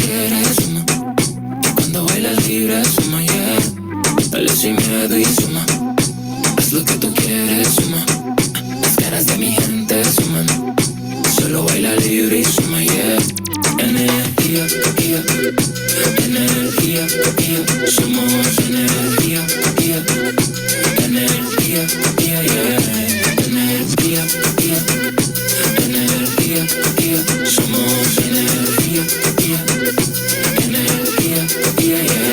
quieres, suma. Y cuando bailas libre, suma, yeah. Dale sin miedo y suma. Haz lo que tú quieres, suma. Las caras de mi gente suman. Solo baila libre y suma, yeah. Energía, yeah. Energía, yeah. Somos energía, yeah. Energía, yeah, yeah. Energía, yeah. Energía, yeah. Somos energía, yeah. Energía, yeah, yeah.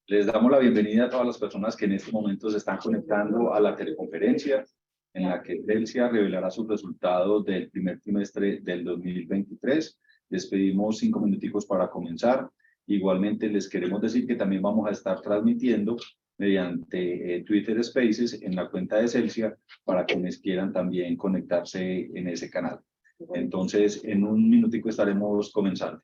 Les damos la bienvenida a todas las personas que en este momento se están conectando a la teleconferencia en la que Telsia revelará sus resultados del primer trimestre del 2023. Les pedimos 5 minuticos para comenzar. Igualmente les queremos decir que también vamos a estar transmitiendo mediante Twitter Spaces en la cuenta de Telsia para quienes quieran también conectarse en ese canal. Entonces, en un minutico estaremos comenzando.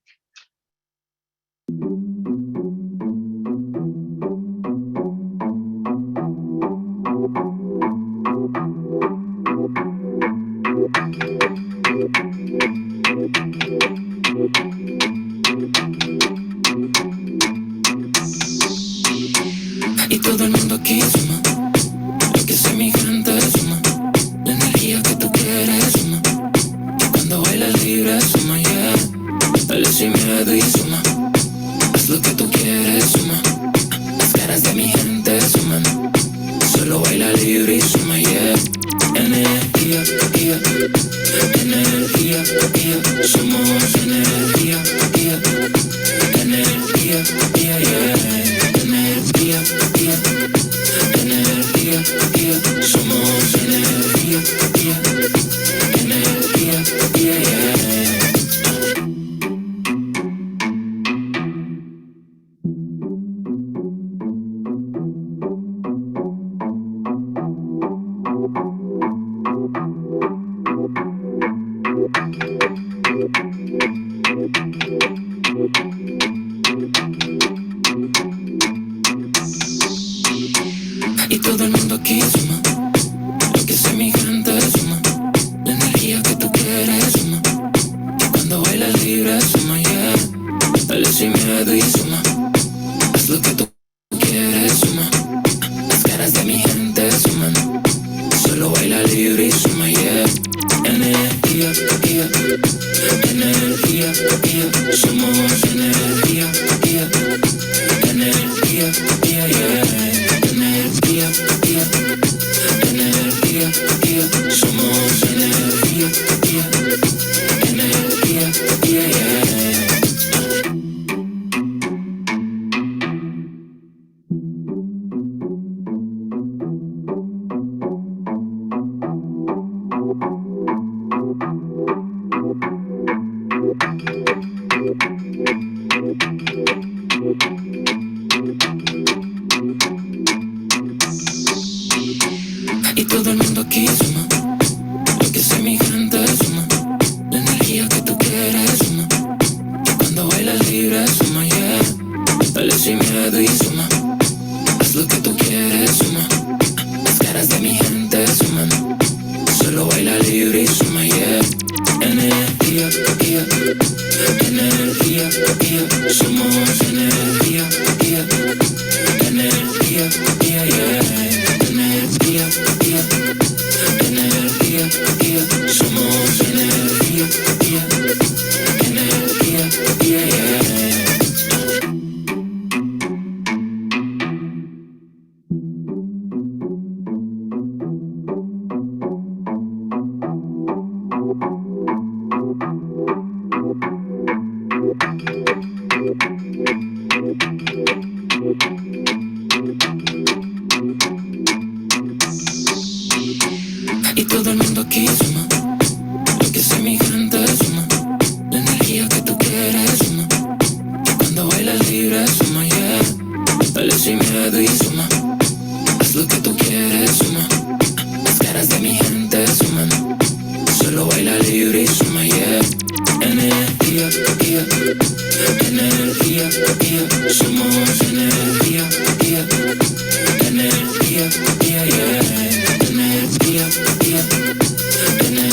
Y todo el mundo aquí suma, porque soy mi gente suma. La energía que tú quieres suma. Y cuando bailas libre suma, yeah. Dale sin miedo y suma. Haz lo que tú quieres suma. Las caras de mi gente suman. Solo baila libre y suma, yeah. Energía, yeah. Energía, yeah. Somos energía, yeah. Energía, yeah, yeah. Energía, yeah. Energía, yeah. Somos energía, yeah. Energía, yeah, yeah. Y todo el mundo aquí suma, porque soy mi gente suma. La energía que tú quieres suma. Y cuando bailas libre suma, yeah. Dale sin miedo y suma. Haz lo que tú quieres suma. Las caras de mi gente suman. Solo baila libre y suma, yeah. Energía, yeah. Energía, yeah. Somos energía, yeah. Energía, yeah, yeah. Energía, yeah. Energía, yeah. Somos energía, yeah. Energía, yeah, yeah. Y todo el mundo aquí suma, porque soy mi gente suma. La energía que tú quieres suma. Y cuando bailas libre suma, yeah. Dale sin miedo y suma. Haz lo que tú quieres suma. Las caras de mi gente suman. Solo baila libre y suma, yeah. Energía, yeah. Energía, yeah. Somos energía, yeah. Energía, yeah, yeah. Energía, yeah. Energía, yeah. Somos energía, yeah. Energía, yeah, yeah. Y todo el mundo aquí suma, porque soy mi gente suma. La energía que tú quieres suma. Y cuando bailas libre suma, yeah. Dale sin miedo y suma. Haz lo que tú quieres suma. Las caras de mi gente suman. Solo baila libre y suma, yeah. Energía, yeah. Energía, yeah. Somos energía, yeah. Energía, yeah, yeah. Energía, yeah. Energía,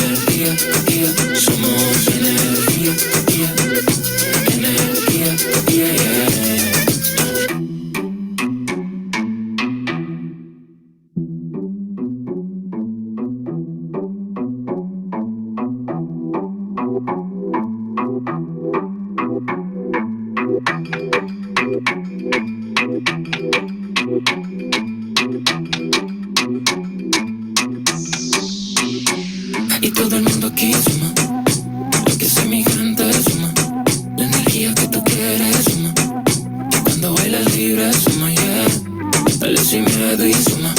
todo el mundo aquí suma. Lo que sé mi gente suma. La energía que tú quieres suma. Cuando bailas libre suma, yeah. Dale sin miedo y suma.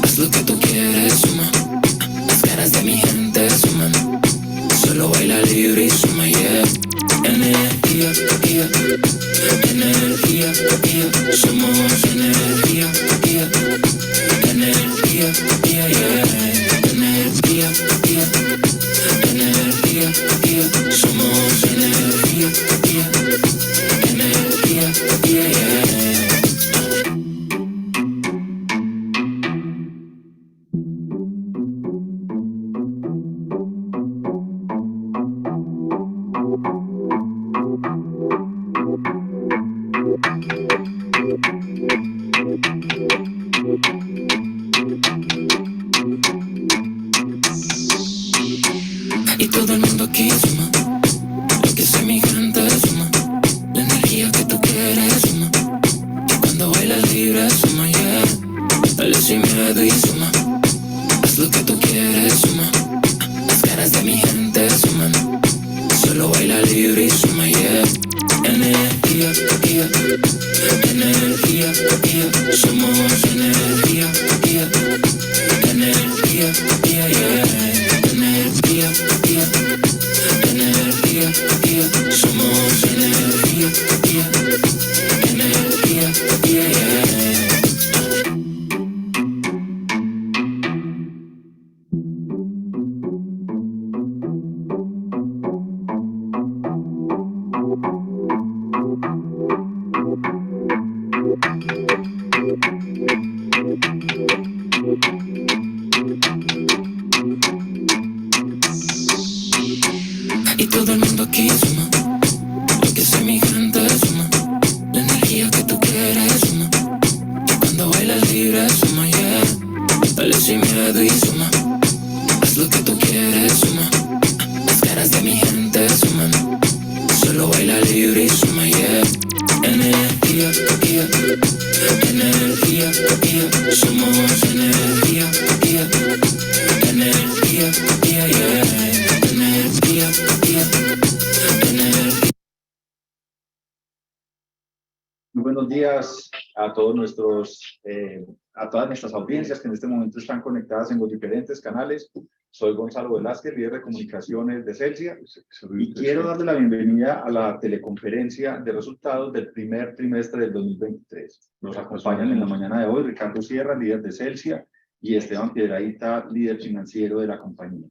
Haz lo que tú quieres suma. Las caras de mi gente suman. Solo baila libre y suma, yeah. Energía, yeah. Energía, yeah. Somos energía, yeah. Energía, yeah, yeah. Energía, yeah. Energía, yeah. Somos energía, yeah. Energía, yeah, yeah. Y todo el mundo aquí suma. Lo que sé mi gente suma. La energía que tú quieres suma. Cuando bailas libre suma, yeah. Dale sin miedo y suma. Haz lo que tú quieres suma. Las caras de mi gente suman. Solo baila libre y suma, yeah. Energía, yeah. Energía, yeah. Somos energía, yeah. Energía, yeah, yeah. Energía, yeah. Energía, yeah. Somos energía, yeah. Energía, yeah, yeah. Y todo el mundo aquí suma. Lo que sé mi gente suma. La energía que tú quieres suma. Cuando bailas libre suma, yeah. Dale sin miedo y suma. Haz lo que tú quieres suma. Las caras de mi gente suman. Solo baila libre y suma, yeah. Energía, yeah. Energía, yeah. Somos energía, yeah. Energía, yeah, yeah. Energía, yeah. Energía. Muy buenos días a todos a todas nuestras audiencias que en este momento están conectadas en los diferentes canales. Soy Gonzalo Velázquez, líder de comunicaciones de Celsia, y quiero darle la bienvenida a la teleconferencia de resultados del primer trimestre del 2023. Nos acompañan en la mañana de hoy Ricardo Sierra, líder de Celsia, y Esteban Piedrahita, líder financiero de la compañía.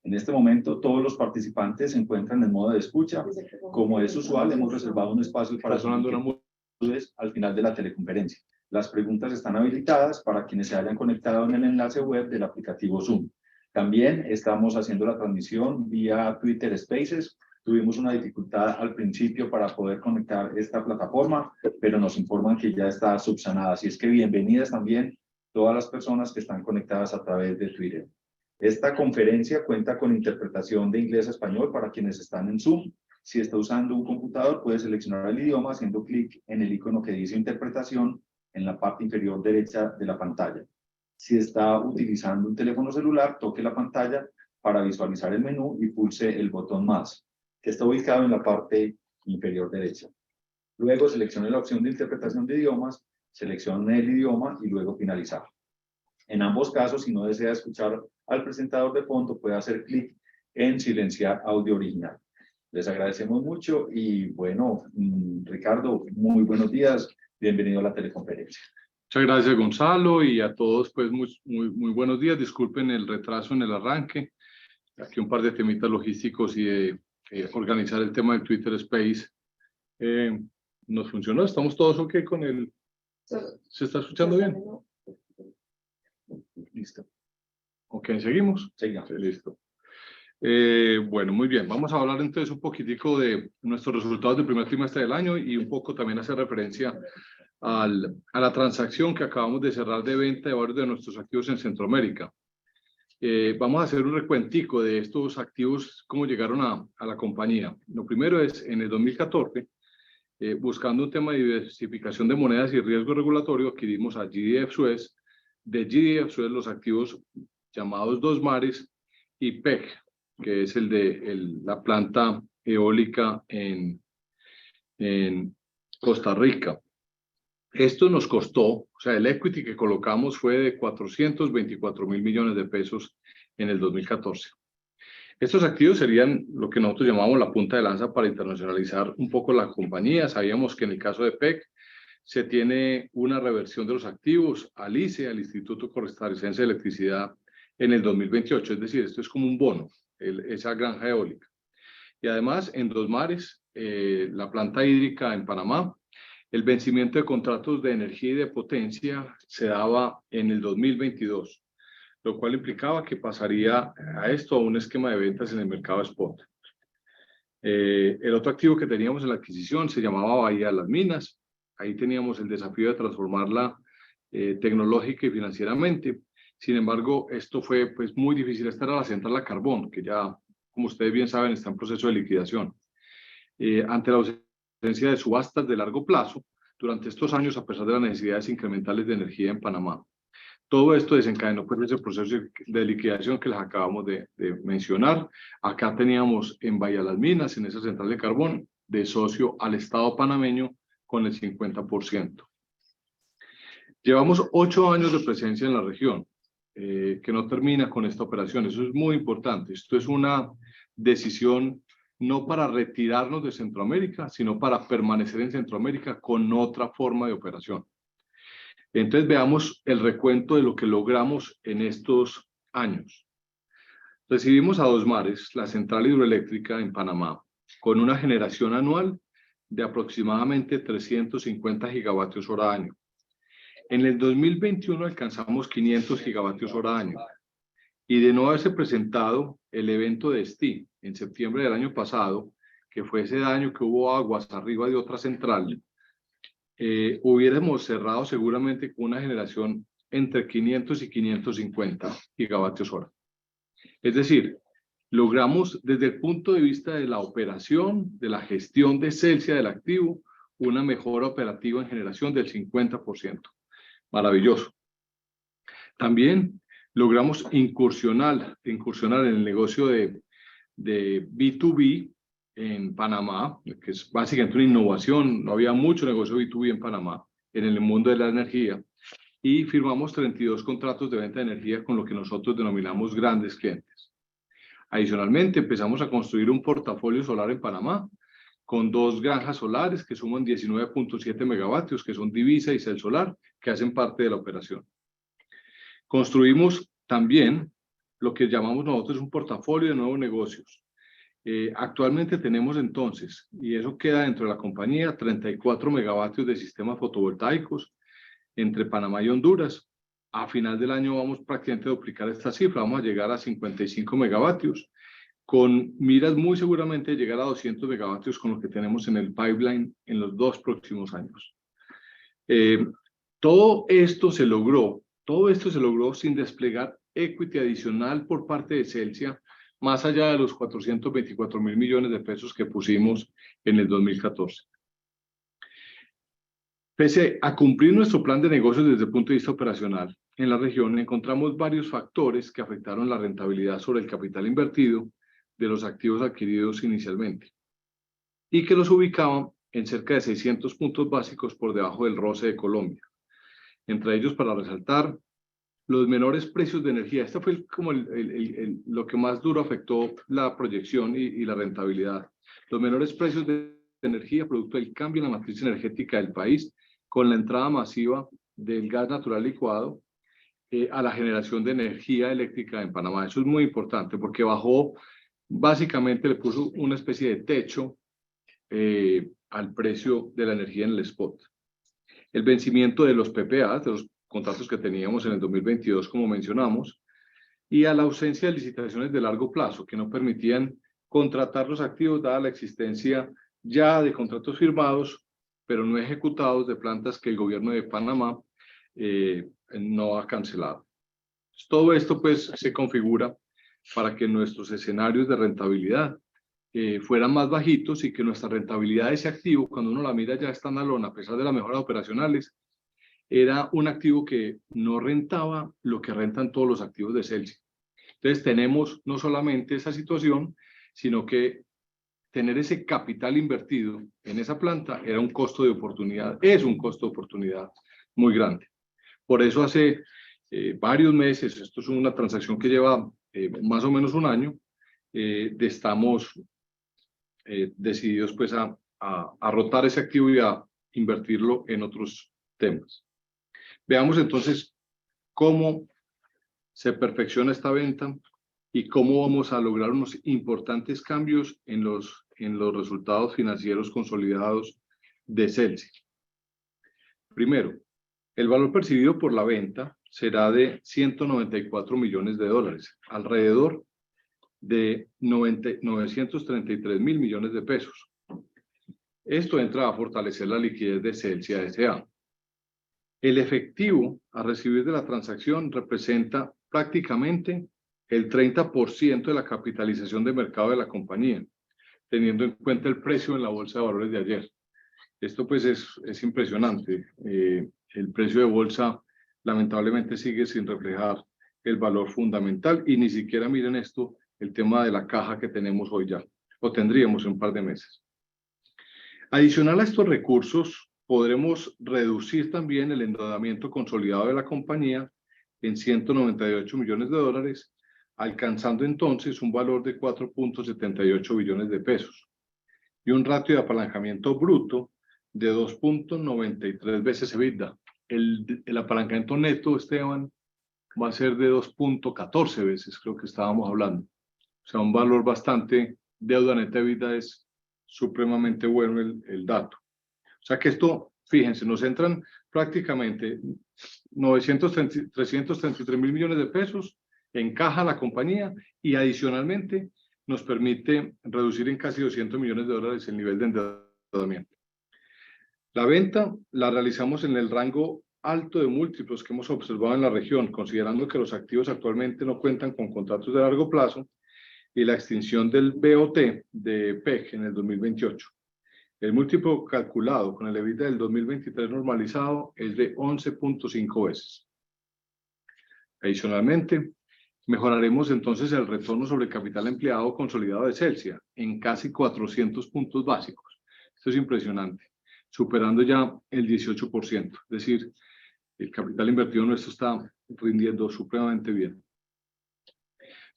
En este momento, todos los participantes se encuentran en modo de escucha. Como es usual, hemos reservado un espacio para al final de la teleconferencia. Las preguntas están habilitadas para quienes se hayan conectado en el enlace web del aplicativo Zoom. También estamos haciendo la transmisión vía Twitter Spaces. Tuvimos una dificultad al principio para poder conectar esta plataforma, pero nos informan que ya está subsanada. Así es que bienvenidas también todas las personas que están conectadas a través de Twitter. Esta conferencia cuenta con interpretación de inglés a español para quienes están en Zoom. Si está usando un computador, puede seleccionar el idioma haciendo clic en el icono que dice interpretación en la parte inferior derecha de la pantalla. Si está utilizando un teléfono celular, toque la pantalla para visualizar el menú y pulse el botón más, que está ubicado en la parte inferior derecha. Luego seleccione la opción de interpretación de idiomas, seleccione el idioma y luego finalizar. En ambos casos, si no desea escuchar al presentador de fondo, puede hacer clic en silenciar audio original. Les agradecemos mucho y bueno, Ricardo, muy buenos días, bienvenido a la teleconferencia. Muchas gracias, Gonzalo, y a todos, pues, muy buenos días. Disculpen el retraso en el arranque. Aquí un par de temitas logísticos y de organizar el tema del Twitter Space. ¿Nos funcionó? ¿Estamos todos ok con el...? ¿Se está escuchando bien? Listo. Ok, ¿seguimos? Sigamos. Sí, listo. Bueno, muy bien. Vamos a hablar entonces un poquitico de nuestros resultados del primer trimestre del año y un poco también hacer referencia a la transacción que acabamos de cerrar de venta de varios de nuestros activos en Centroamérica. Vamos a hacer un recuentico de estos activos, cómo llegaron a la compañía. Lo primero es, en el 2014, buscando un tema de diversificación de monedas y riesgo regulatorio, adquirimos a GDF Suez. De GDF Suez los activos llamados Dos Mares y PEC, que es el de la planta eólica en Costa Rica. Esto nos costó, o sea, el equity que colocamos fue de 424.000 millones de pesos en el 2014. Estos activos serían lo que nosotros llamamos la punta de lanza para internacionalizar un poco la compañía. Sabíamos que en el caso de PEC se tiene una reversión de los activos al ICE, al Instituto Costarricense de Electricidad, en el 2028. Es decir, esto es como un bono, esa granja eólica. Y además, en Dos Mares, la planta hídrica en Panamá, el vencimiento de contratos de energía y de potencia se daba en el 2022. Lo cual implicaba que pasaría a esto a un esquema de ventas en el mercado spot. El otro activo que teníamos en la adquisición se llamaba Bahía de las Minas. Ahí teníamos el desafío de transformarla tecnológica y financieramente. Sin embargo, esto fue pues, muy difícil. Esta era la central a carbón, que ya, como ustedes bien saben, está en proceso de liquidación. Ante la ausencia de subastas de largo plazo, durante estos años, a pesar de las necesidades incrementales de energía en Panamá, todo esto desencadenó pues ese proceso de liquidación que les acabamos de mencionar. Acá teníamos en Bahía de las Minas, en esa central de carbón, de socio al Estado panameño con el 50%. Llevamos 8 años de presencia en la región, que no termina con esta operación. Eso es muy importante. Esto es una decisión no para retirarnos de Centroamérica, sino para permanecer en Centroamérica con otra forma de operación. Entonces veamos el recuento de lo que logramos en estos años. Recibimos a Dos Mares, la central hidroeléctrica en Panamá, con una generación anual de aproximadamente 350 gigavatios hora año. En el 2021 alcanzamos 500 gigavatios hora año. Y de no haberse presentado el evento de STI en septiembre del año pasado, que fue ese daño que hubo aguas arriba de otra central, hubiéramos cerrado seguramente con una generación entre 500 y 550 gigavatios hora. Es decir, logramos desde el punto de vista de la operación, de la gestión de Celsia del activo, una mejora operativa en generación del 50%. Maravilloso. También logramos incursionar en el negocio de B2B, en Panamá, que es básicamente una innovación. No había mucho negocio B2B en Panamá, en el mundo de la energía, y firmamos 32 contratos de venta de energía con lo que nosotros denominamos grandes clientes. Adicionalmente, empezamos a construir un portafolio solar en Panamá, con 2 granjas solares que suman 19.7 megavatios, que son Divisa y Cel Solar, que hacen parte de la operación. Construimos también lo que llamamos nosotros un portafolio de nuevos negocios. Actualmente tenemos entonces, y eso queda dentro de la compañía, 34 megavatios de sistemas fotovoltaicos entre Panamá y Honduras. A final del año vamos prácticamente a duplicar esta cifra, vamos a llegar a 55 megavatios, con miras muy seguramente de llegar a 200 megavatios con lo que tenemos en el pipeline en los 2 próximos años. Todo esto se logró sin desplegar equity adicional por parte de Celsia, más allá de los 424.000 millones de pesos que pusimos en el 2014. Pese a cumplir nuestro plan de negocios desde el punto de vista operacional, en la región encontramos varios factores que afectaron la rentabilidad sobre el capital invertido de los activos adquiridos inicialmente y que los ubicaban en cerca de 600 puntos básicos por debajo del ROCE de Colombia. Entre ellos, para resaltar, los menores precios de energía. Esto fue como lo que más duro afectó la proyección y la rentabilidad. Los menores precios de energía producto del cambio en la matriz energética del país, con la entrada masiva del gas natural licuado a la generación de energía eléctrica en Panamá. Eso es muy importante porque bajó, básicamente le puso una especie de techo al precio de la energía en el spot. El vencimiento de los PPA, de los contratos que teníamos en el 2022, como mencionamos, y a la ausencia de licitaciones de largo plazo que no permitían contratar los activos dada la existencia ya de contratos firmados, pero no ejecutados de plantas que el gobierno de Panamá no ha cancelado. Todo esto pues se configura para que nuestros escenarios de rentabilidad fueran más bajitos y que nuestra rentabilidad de ese activo, cuando uno la mira ya standalone, a pesar de las mejoras operacionales, era un activo que no rentaba lo que rentan todos los activos de Celsia. Entonces tenemos no solamente esa situación, sino que tener ese capital invertido en esa planta era un costo de oportunidad, es un costo de oportunidad muy grande. Por eso hace varios meses, esto es una transacción que lleva más o menos un año, estamos decididos pues a rotar ese activo y a invertirlo en otros temas. Veamos entonces cómo se perfecciona esta venta y cómo vamos a lograr unos importantes cambios en los resultados financieros consolidados de Celsia. Primero, el valor percibido por la venta será de 194 millones de dólares, alrededor de 933 mil millones de pesos. Esto entra a fortalecer la liquidez de Celsia S.A. El efectivo a recibir de la transacción representa prácticamente el 30% de la capitalización de mercado de la compañía, teniendo en cuenta el precio en la bolsa de valores de ayer. Esto pues es impresionante. El precio de bolsa lamentablemente sigue sin reflejar el valor fundamental y ni siquiera miren esto, el tema de la caja que tenemos hoy ya, o tendríamos en un par de meses. Adicional a estos recursos, podremos reducir también el endeudamiento consolidado de la compañía en 198 millones de dólares, alcanzando entonces un valor de 4.78 billones de pesos y un ratio de apalancamiento bruto de 2.93 veces EBITDA. El apalancamiento neto, Esteban, va a ser de 2.14 veces, creo que estábamos hablando. O sea, un valor bastante, deuda neta EBITDA es supremamente bueno el dato. O sea que esto, fíjense, nos entran prácticamente 333 mil millones de pesos en caja la compañía y adicionalmente nos permite reducir en casi 200 millones de dólares el nivel de endeudamiento. La venta la realizamos en el rango alto de múltiplos que hemos observado en la región, considerando que los activos actualmente no cuentan con contratos de largo plazo y la extinción del BOT de PEC en el 2028. El múltiplo calculado con el EBITDA del 2023 normalizado es de 11.5 veces. Adicionalmente, mejoraremos entonces el retorno sobre capital empleado consolidado de Celsia en casi 400 puntos básicos. Esto es impresionante, superando ya el 18%. Es decir, el capital invertido nuestro está rindiendo supremamente bien.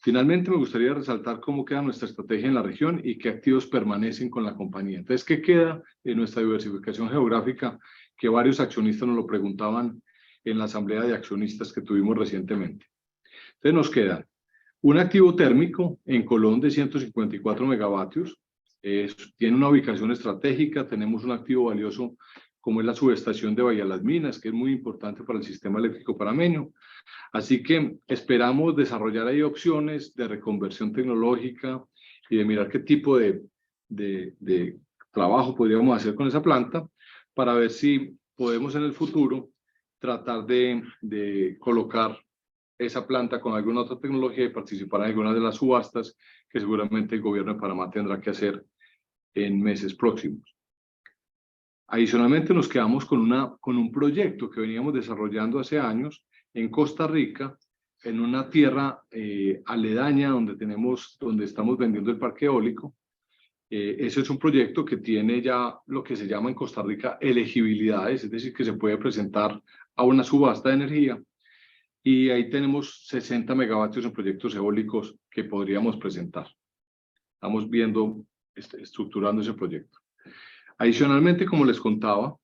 Finalmente, me gustaría resaltar cómo queda nuestra estrategia en la región y qué activos permanecen con la compañía. Entonces, ¿qué queda en nuestra diversificación geográfica? Que varios accionistas nos lo preguntaban en la asamblea de accionistas que tuvimos recientemente. Entonces, nos queda un activo térmico en Colón de 154 megavatios. Tiene una ubicación estratégica. Tenemos un activo valioso como es la subestación de Bahía Las Minas, que es muy importante para el sistema eléctrico panameño. Así que esperamos desarrollar ahí opciones de reconversión tecnológica y de mirar qué tipo de trabajo podríamos hacer con esa planta para ver si podemos en el futuro tratar de colocar esa planta con alguna otra tecnología y participar en algunas de las subastas que seguramente el gobierno de Panamá tendrá que hacer en meses próximos. Adicionalmente nos quedamos con un proyecto que veníamos desarrollando hace años en Costa Rica, en una tierra aledaña donde estamos vendiendo el parque eólico. Ese es un proyecto que tiene ya lo que se llama en Costa Rica elegibilidades, es decir, que se puede presentar a una subasta de energía. Y ahí tenemos 60 megavatios en proyectos eólicos que podríamos presentar. Estamos viendo, estructurando ese proyecto. Adicionalmente, como les contaba,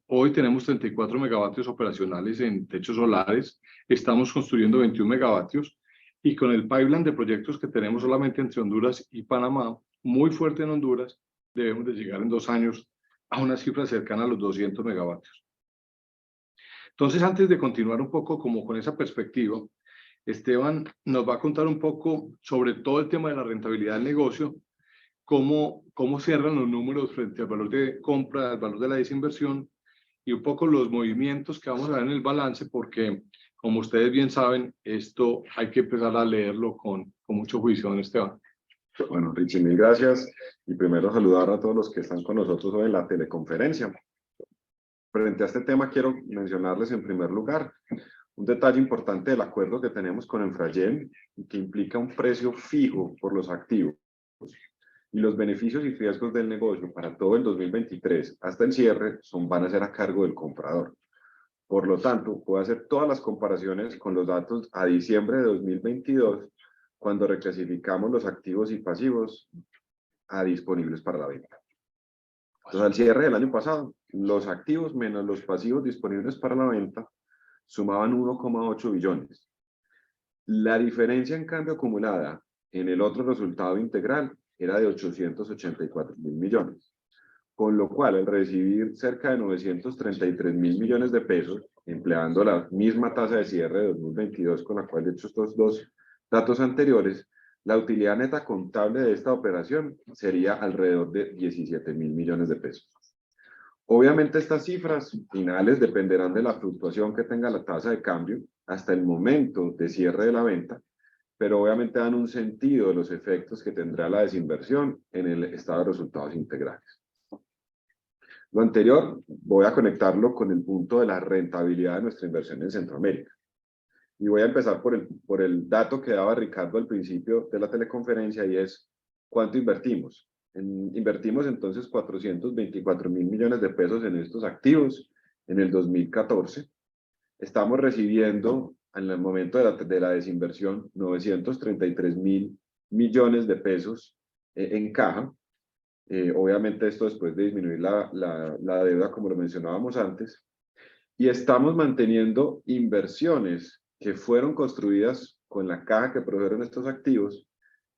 hoy tenemos 34 megavatios operacionales en techos solares, estamos construyendo 21 megavatios y con el pipeline de proyectos que tenemos solamente entre Honduras y Panamá, muy fuerte en Honduras, debemos de llegar en 2 años a una cifra cercana a los 200 megavatios. Entonces, antes de continuar un poco como con esa perspectiva, Esteban nos va a contar un poco sobre todo el tema de la rentabilidad del negocio, cómo cierran los números frente al valor de compra, al valor de la desinversión y un poco los movimientos que vamos a ver en el balance, porque como ustedes bien saben, esto hay que empezar a leerlo con mucho juicio, don Esteban. Bueno, Richie, mil gracias. Y primero saludar a todos los que están con nosotros hoy en la teleconferencia. Frente a este tema quiero mencionarles en primer lugar Un detalle importante del acuerdo que tenemos con Enfrayem, que implica un precio fijo por los activos y los beneficios y riesgos del negocio para todo el 2023 hasta el cierre van a ser a cargo del comprador. Por lo tanto, puedo hacer todas las comparaciones con los datos a diciembre de 2022, cuando reclasificamos los activos y pasivos a disponibles para la venta. Entonces, al cierre del año pasado, los activos menos los pasivos disponibles para la venta sumaban 1,8 billones. La diferencia, en cambio, acumulada en el otro resultado integral era de 884.000 millones. Con lo cual, al recibir cerca de 933.000 millones de pesos, empleando la misma tasa de cierre de 2022 con la cual he hecho estos dos datos anteriores, la utilidad neta contable de esta operación sería alrededor de 17.000 millones de pesos. Obviamente estas cifras finales dependerán de la fluctuación que tenga la tasa de cambio hasta el momento de cierre de la venta, pero obviamente dan un sentido de los efectos que tendrá la desinversión en el estado de resultados integrales. Lo anterior voy a conectarlo con el punto de la rentabilidad de nuestra inversión en Centroamérica. Y voy a empezar por el dato que daba Ricardo al principio de la teleconferencia, y es ¿cuánto invertimos? Invertimos entonces 424.000 millones de pesos en estos activos en el 2014. Estamos recibiendo en el momento de la desinversión 933.000 millones de pesos en caja. Obviamente esto después de disminuir la deuda, como lo mencionábamos antes. Y estamos manteniendo inversiones que fueron construidas con la caja que produjeron estos activos,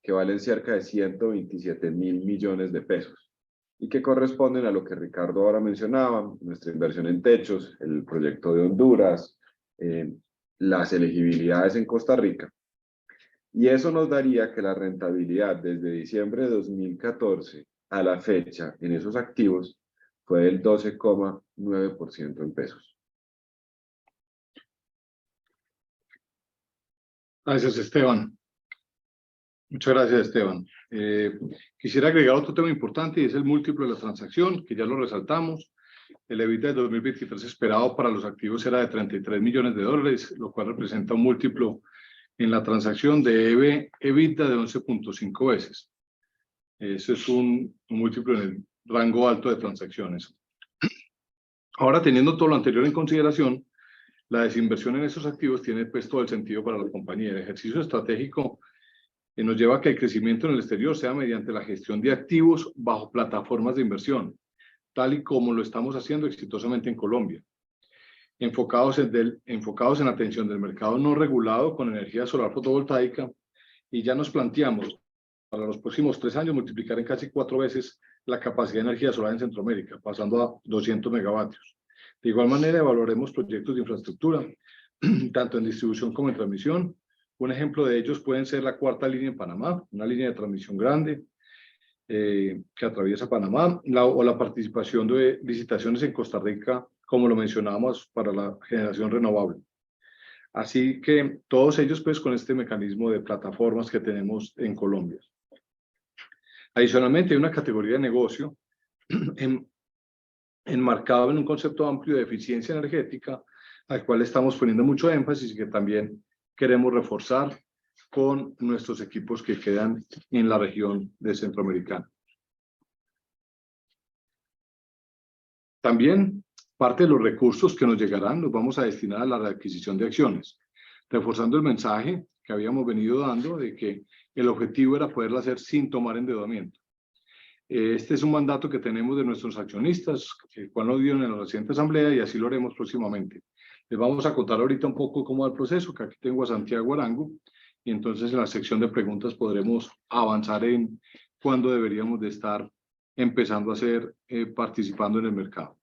que valen cerca de 127.000 millones de pesos y que corresponden a lo que Ricardo ahora mencionaba, nuestra inversión en techos, el proyecto de Honduras, las elegibilidades en Costa Rica. Y eso nos daría que la rentabilidad desde diciembre de 2014 a la fecha en esos activos fue del 12,9% en pesos. Gracias, Esteban. Muchas gracias, Esteban. Quisiera agregar otro tema importante y es el múltiplo de la transacción, que ya lo resaltamos. El EBITDA de 2023 esperado para los activos era de 33 millones de dólares, lo cual representa un múltiplo en la transacción de EBITDA de 11.5 veces. Eso es un múltiplo en el rango alto de transacciones. Ahora, teniendo todo lo anterior en consideración, la desinversión en esos activos tiene pues todo el sentido para la compañía. El ejercicio estratégico nos lleva a que el crecimiento en el exterior sea mediante la gestión de activos bajo plataformas de inversión, tal y como lo estamos haciendo exitosamente en Colombia. Enfocados en la atención del mercado no regulado con energía solar fotovoltaica, y ya nos planteamos para los próximos 3 años multiplicar en casi 4 veces la capacidad de energía solar en Centroamérica, pasando a 200 megavatios. De igual manera, evaluaremos proyectos de infraestructura, tanto en distribución como en transmisión. Un ejemplo de ellos pueden ser la 4ª línea en Panamá, una línea de transmisión grande que atraviesa Panamá, o la participación de licitaciones en Costa Rica, como lo mencionábamos, para la generación renovable. Así que todos ellos pues con este mecanismo de plataformas que tenemos en Colombia. Adicionalmente hay una categoría de negocio enmarcado en un concepto amplio de eficiencia energética, al cual estamos poniendo mucho énfasis y que también queremos reforzar con nuestros equipos que quedan en la región de Centroamericana. También parte de los recursos que nos llegarán los vamos a destinar a la readquisición de acciones, reforzando el mensaje que habíamos venido dando de que el objetivo era poderlo hacer sin tomar endeudamiento. Este es un mandato que tenemos de nuestros accionistas, el cual nos dieron en la reciente asamblea, y así lo haremos próximamente. Les vamos a contar ahorita un poco cómo va el proceso, que aquí tengo a Santiago Arango, y entonces en la sección de preguntas podremos avanzar en cuándo deberíamos de estar empezando a hacer, participando en el mercado.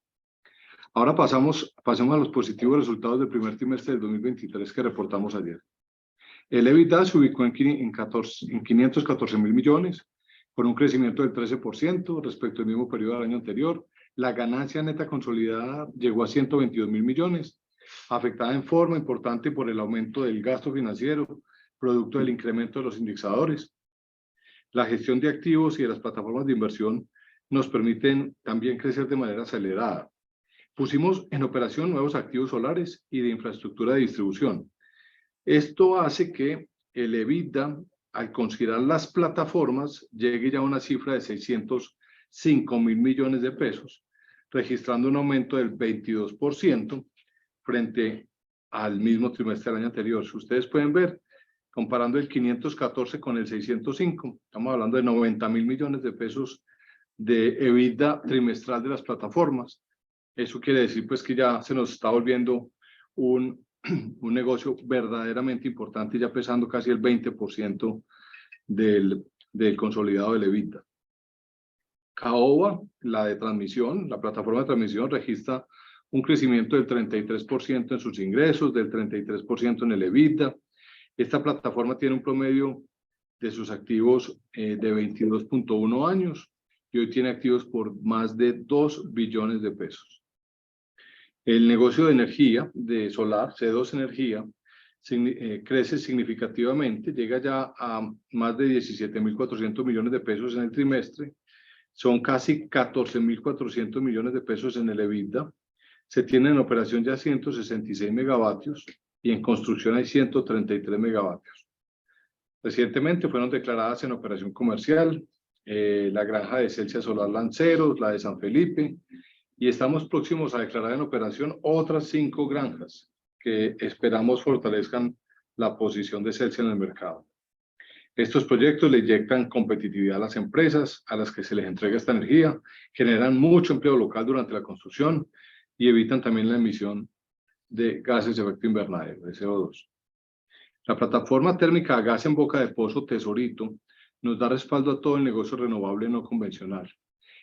Ahora pasemos a los positivos resultados del primer trimestre del 2023 que reportamos ayer. El EBITDA se ubicó en 514.000 millones, con un crecimiento del 13% respecto al mismo periodo del año anterior. La ganancia neta consolidada llegó a 122.000 millones, afectada en forma importante por el aumento del gasto financiero, producto del incremento de los indexadores. La gestión de activos y de las plataformas de inversión nos permiten también crecer de manera acelerada. Pusimos en operación nuevos activos solares y de infraestructura de distribución. Esto hace que el EBITDA, al considerar las plataformas, llegue ya a una cifra de 605.000 millones de pesos, registrando un aumento del 22% frente al mismo trimestre del año anterior. Si ustedes pueden ver, comparando el 514 con el 605, estamos hablando de 90.000 millones de pesos de EBITDA trimestral de las plataformas. Eso quiere decir pues que ya se nos está volviendo un negocio verdaderamente importante, ya pesando casi el 20% del consolidado del EBITDA. Caoba, la de transmisión, la plataforma de transmisión, registra un crecimiento del 33% en sus ingresos, del 33% en el EBITDA. Esta plataforma tiene un promedio de sus activos de 22.1 años y hoy tiene activos por más de 2 billones de pesos. El negocio de energía, de solar, C2 Energía, crece significativamente, llega ya a más de 17.400 millones de pesos en el trimestre, son casi 14.400 millones de pesos en el EBITDA, se tiene en operación ya 166 megavatios y en construcción hay 133 megavatios. Recientemente fueron declaradas en operación comercial la granja de Celsia Solar Lanceros, la de San Felipe, y estamos próximos a declarar en operación otras 5 granjas que esperamos fortalezcan la posición de Celsia en el mercado. Estos proyectos le inyectan competitividad a las empresas a las que se les entrega esta energía, generan mucho empleo local durante la construcción y evitan también la emisión de gases de efecto invernadero, de CO2. La plataforma térmica a gas en boca de pozo Tesorito nos da respaldo a todo el negocio renovable no convencional.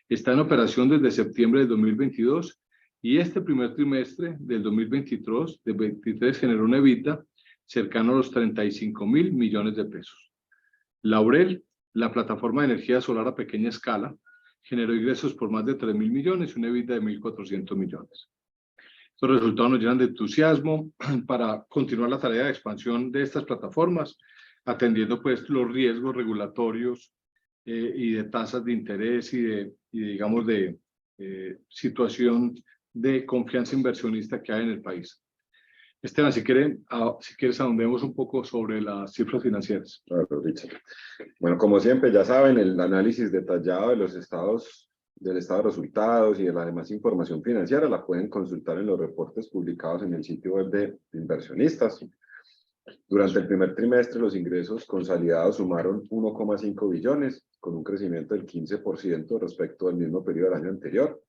Está en operación desde septiembre del 2022 y este primer trimestre del 2023 generó una EBITDA cercano a los 35.000 millones de pesos. Laurel, la plataforma de energía solar a pequeña escala, generó ingresos por más de 3.000 millones y una EBITDA de 1.400 millones. Estos resultados nos llenan de entusiasmo para continuar la tarea de expansión de estas plataformas, atendiendo pues los riesgos regulatorios y de tasas de interés y digamos de situación de confianza inversionista que hay en el país. Esteban, si quieres ahondemos un poco sobre las cifras financieras. Claro, Richard. Bueno, como siempre, ya saben, el análisis detallado de los estados, del estado de resultados y de la demás información financiera la pueden consultar en los reportes publicados en el sitio web de inversionistas. Durante el primer trimestre, los ingresos consolidados sumaron 1,5 billones, con un crecimiento del 15% respecto al mismo periodo del año anterior.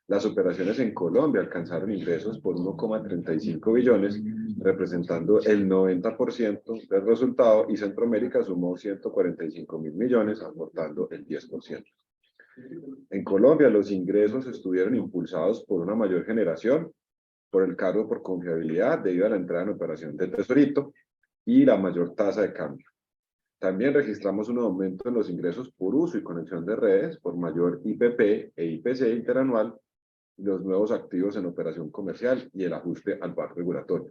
Las operaciones en Colombia alcanzaron ingresos por 1,35 billones, representando el 90% del resultado, y Centroamérica sumó 145.000 millones, aportando el 10%. En Colombia, los ingresos estuvieron impulsados por una mayor generación, por el cargo por confiabilidad debido a la entrada en operación de Tesorito y la mayor tasa de cambio. También registramos un aumento en los ingresos por uso y conexión de redes, por mayor IPP e IPC interanual, los nuevos activos en operación comercial y el ajuste al VAC regulatorio.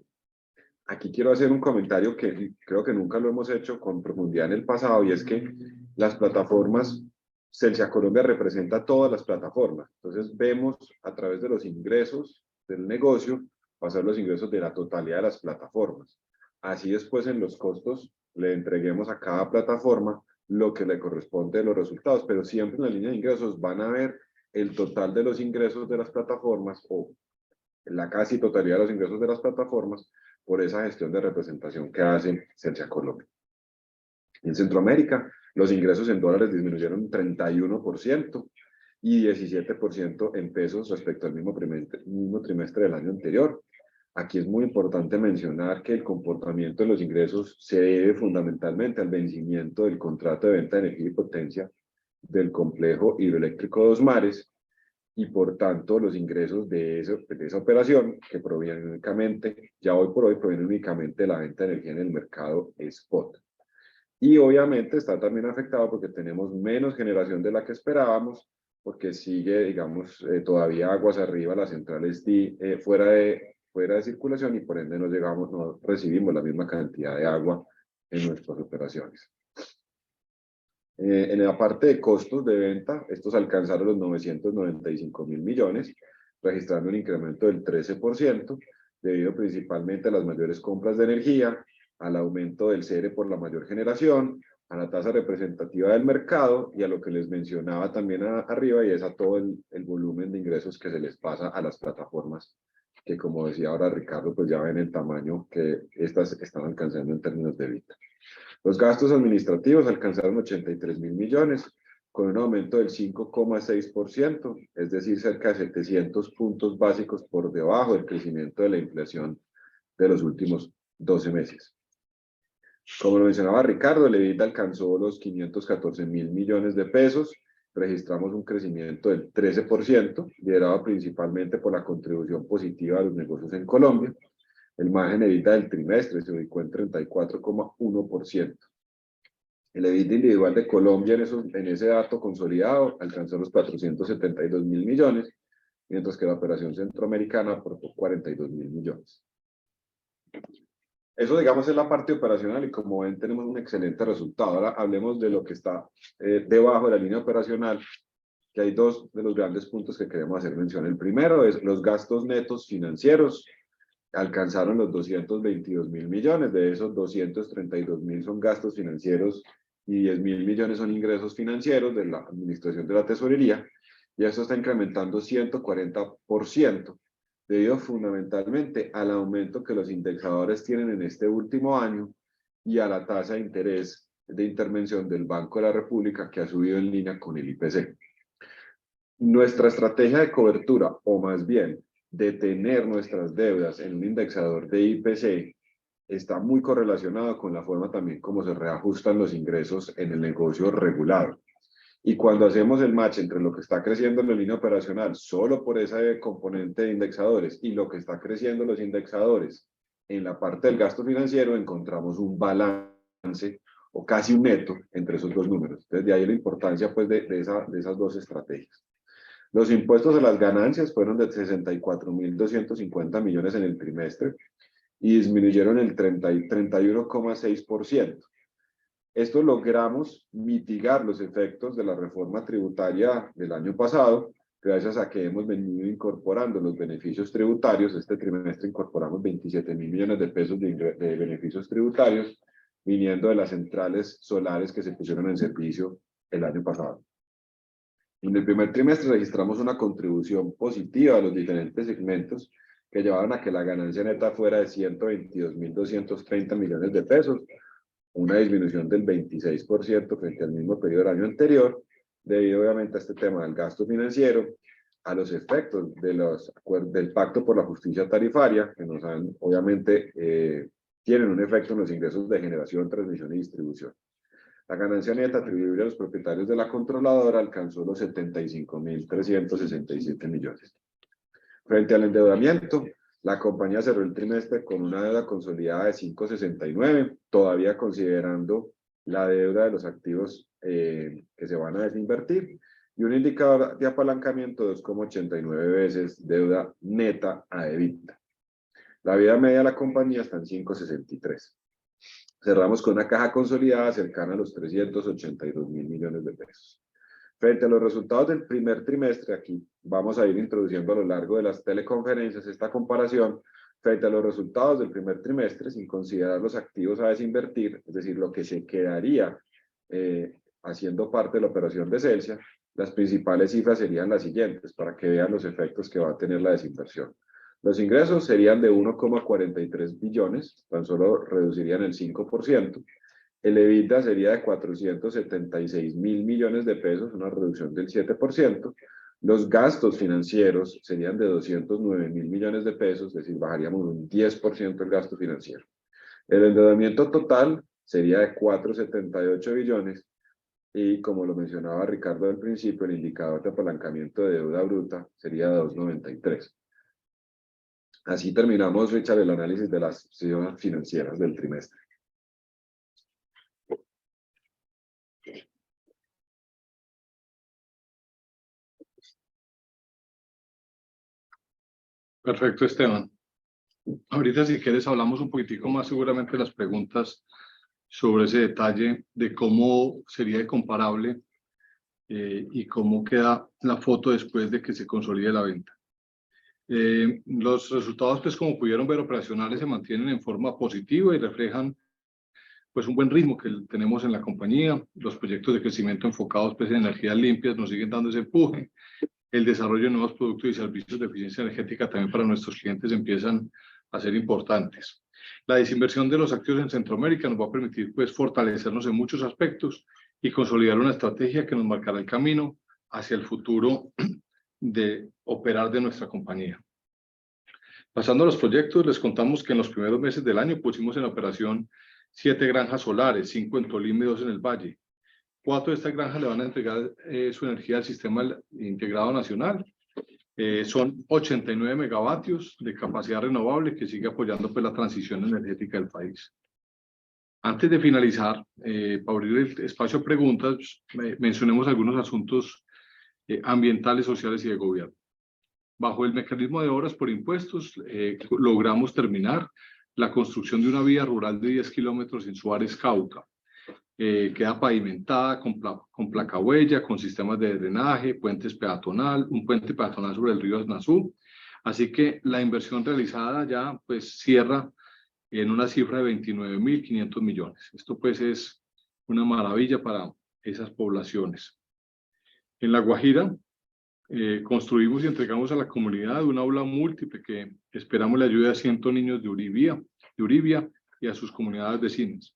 Aquí quiero hacer un comentario que creo que nunca lo hemos hecho con profundidad en el pasado, y es que las plataformas, Celsia Colombia representa todas las plataformas. Entonces vemos a través de los ingresos del negocio pasar los ingresos de la totalidad de las plataformas. Así después en los costos le entreguemos a cada plataforma lo que le corresponde de los resultados, pero siempre en la línea de ingresos van a ver el total de los ingresos de las plataformas o la casi totalidad de los ingresos de las plataformas por esa gestión de representación que hace Celsia Colombia. En Centroamérica, los ingresos en dólares disminuyeron 31% y 17% en pesos respecto al mismo trimestre del año anterior. Aquí es muy importante mencionar que el comportamiento de los ingresos se debe fundamentalmente al vencimiento del contrato de venta de energía y potencia del complejo hidroeléctrico Dos Mares, y por tanto los ingresos de esa operación, que provienen únicamente, ya hoy por hoy provienen únicamente de la venta de energía en el mercado spot. Y obviamente está también afectado porque tenemos menos generación de la que esperábamos, porque sigue, digamos, todavía aguas arriba las centrales fuera de circulación, y por ende no recibimos la misma cantidad de agua en nuestras operaciones. En la parte de costos de venta, estos alcanzaron los 995.000 millones, registrando un incremento del 13%, debido principalmente a las mayores compras de energía, al aumento del CR por la mayor generación, a la tasa representativa del mercado y a lo que les mencionaba también arriba, y es a todo el volumen de ingresos que se les pasa a las plataformas, que como decía ahora Ricardo, pues ya ven el tamaño que estas están alcanzando en términos de EBITDA. Los gastos administrativos alcanzaron 83.000 millones, con un aumento del 5,6%, es decir, cerca de 700 puntos básicos por debajo del crecimiento de la inflación de los últimos 12 meses. Como lo mencionaba Ricardo, el EBITDA alcanzó los 514.000 millones de pesos, registramos un crecimiento del 13%, liderado principalmente por la contribución positiva de los negocios en Colombia. El margen EBITDA del trimestre se ubicó en 34,1%. El EBITDA individual de Colombia en ese dato consolidado alcanzó los 472.000 millones, mientras que la operación centroamericana aportó 42.000 millones. Eso, digamos, es la parte operacional y como ven tenemos un excelente resultado. Ahora hablemos de lo que está debajo de la línea operacional, que hay dos de los grandes puntos que queremos hacer mención. El primero es los gastos netos financieros. Alcanzaron los 222.000 millones, de esos 232.000 son gastos financieros y 10.000 millones son ingresos financieros de la administración de la tesorería, y eso está incrementando 140%, debido fundamentalmente al aumento que los indexadores tienen en este último año y a la tasa de interés de intervención del Banco de la República, que ha subido en línea con el IPC. Nuestra estrategia de cobertura, o más bien de tener nuestras deudas en un indexador de IPC, está muy correlacionado con la forma también como se reajustan los ingresos en el negocio regulado. Y cuando hacemos el match entre lo que está creciendo en la línea operacional solo por ese componente de indexadores y lo que está creciendo los indexadores en la parte del gasto financiero, encontramos un balance o casi un neto entre esos dos números. Entonces, de ahí la importancia pues, de esas dos estrategias. Los impuestos a las ganancias fueron de 64.250 millones en el trimestre y disminuyeron el 31,6%. Esto logramos mitigar los efectos de la reforma tributaria del año pasado, gracias a que hemos venido incorporando los beneficios tributarios. Este trimestre incorporamos 27.000 millones de pesos de beneficios tributarios, viniendo de las centrales solares que se pusieron en servicio el año pasado. En el primer trimestre registramos una contribución positiva a los diferentes segmentos que llevaron a que la ganancia neta fuera de 122.230 millones de pesos, una disminución del 26% frente al mismo periodo del año anterior, debido obviamente a este tema del gasto financiero, a los efectos del Pacto por la Justicia Tarifaria, que nos han, obviamente, tienen un efecto en los ingresos de generación, transmisión y distribución. La ganancia neta atribuible a los propietarios de la controladora alcanzó los 75.367 millones. Frente al endeudamiento, la compañía cerró el trimestre con una deuda consolidada de 5,69, todavía considerando la deuda de los activos que se van a desinvertir, y un indicador de apalancamiento de 2,89 veces deuda neta a EBITDA. La vida media de la compañía está en 5,63. Cerramos con una caja consolidada cercana a los 382.000 millones de pesos. Frente a los resultados del primer trimestre, aquí vamos a ir introduciendo a lo largo de las teleconferencias esta comparación frente a los resultados del primer trimestre, sin considerar los activos a desinvertir, es decir, lo que se quedaría haciendo parte de la operación de Celsia. Las principales cifras serían las siguientes, para que vean los efectos que va a tener la desinversión. Los ingresos serían de 1,43 billones, tan solo reducirían el 5%. El EBITDA sería de 476.000 millones de pesos, una reducción del 7%. Los gastos financieros serían de 209.000 millones de pesos, es decir, bajaríamos un 10% el gasto financiero. El endeudamiento total sería de 4,78 billones y, como lo mencionaba Ricardo al principio, el indicador de apalancamiento de deuda bruta sería de 2,93. Así terminamos, Richard, el análisis de las cifras financieras del trimestre. Perfecto, Esteban. Ahorita, si quieres, hablamos un poquitico más seguramente de las preguntas sobre ese detalle de cómo sería comparable y cómo queda la foto después de que se consolide la venta. Los resultados, pues como pudieron ver, operacionales se mantienen en forma positiva y reflejan pues un buen ritmo que tenemos en la compañía. Los proyectos de crecimiento enfocados pues, en energías limpias nos siguen dando ese empuje. El desarrollo de nuevos productos y servicios de eficiencia energética también para nuestros clientes empiezan a ser importantes. La desinversión de los activos en Centroamérica nos va a permitir pues, fortalecernos en muchos aspectos y consolidar una estrategia que nos marcará el camino hacia el futuro de operar de nuestra compañía. Pasando a los proyectos, les contamos que en los primeros meses del año pusimos en operación 7 granjas solares, 5 en Tolima y 2 en el Valle. 4 de estas granjas le van a entregar su energía al sistema integrado nacional. Son 89 megavatios de capacidad renovable que sigue apoyando pues, la transición energética del país. Antes de finalizar, para abrir el espacio a preguntas, mencionemos algunos asuntos ambientales, sociales y de gobierno. Bajo el mecanismo de obras por impuestos, logramos terminar la construcción de una vía rural de 10 kilómetros en Suárez, Cauca. Queda pavimentada con placa huella, con sistemas de drenaje, un puente peatonal sobre el río Esnazú. Así que la inversión realizada ya pues cierra en una cifra de 29.500 millones. Esto pues es una maravilla para esas poblaciones. En La Guajira, construimos y entregamos a la comunidad un aula múltiple que esperamos le ayude a 100 niños de Uribia y a sus comunidades vecinas.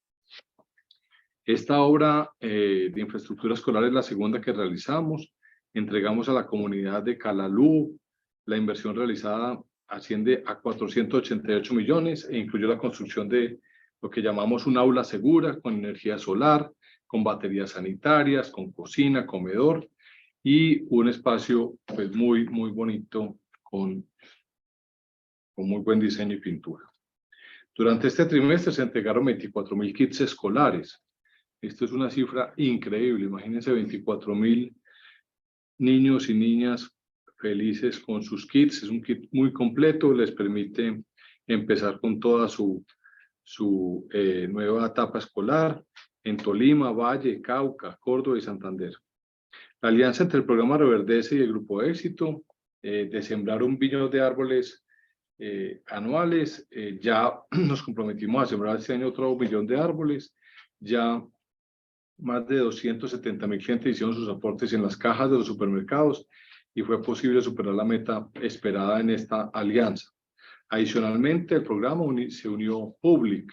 Esta obra de infraestructura escolar es la segunda que realizamos. Entregamos a la comunidad de Calalú. La inversión realizada asciende a 488 millones e incluye la construcción de lo que llamamos un aula segura con energía solar, con baterías sanitarias, con cocina, comedor y un espacio pues, muy bonito con muy buen diseño y pintura. Durante este trimestre se entregaron 24.000 kits escolares. Esto es una cifra increíble. Imagínense 24.000 niños y niñas felices con sus kits. Es un kit muy completo, les permite empezar con toda su nueva etapa escolar en Tolima, Valle, Cauca, Córdoba y Santander. La alianza entre el programa Reverdece y el Grupo Éxito de sembrar 1 billón de árboles anuales, ya nos comprometimos a sembrar este año otro 1 billón de árboles, ya más de 270.000 clientes hicieron sus aportes en las cajas de los supermercados y fue posible superar la meta esperada en esta alianza. Adicionalmente, el programa se unió Public,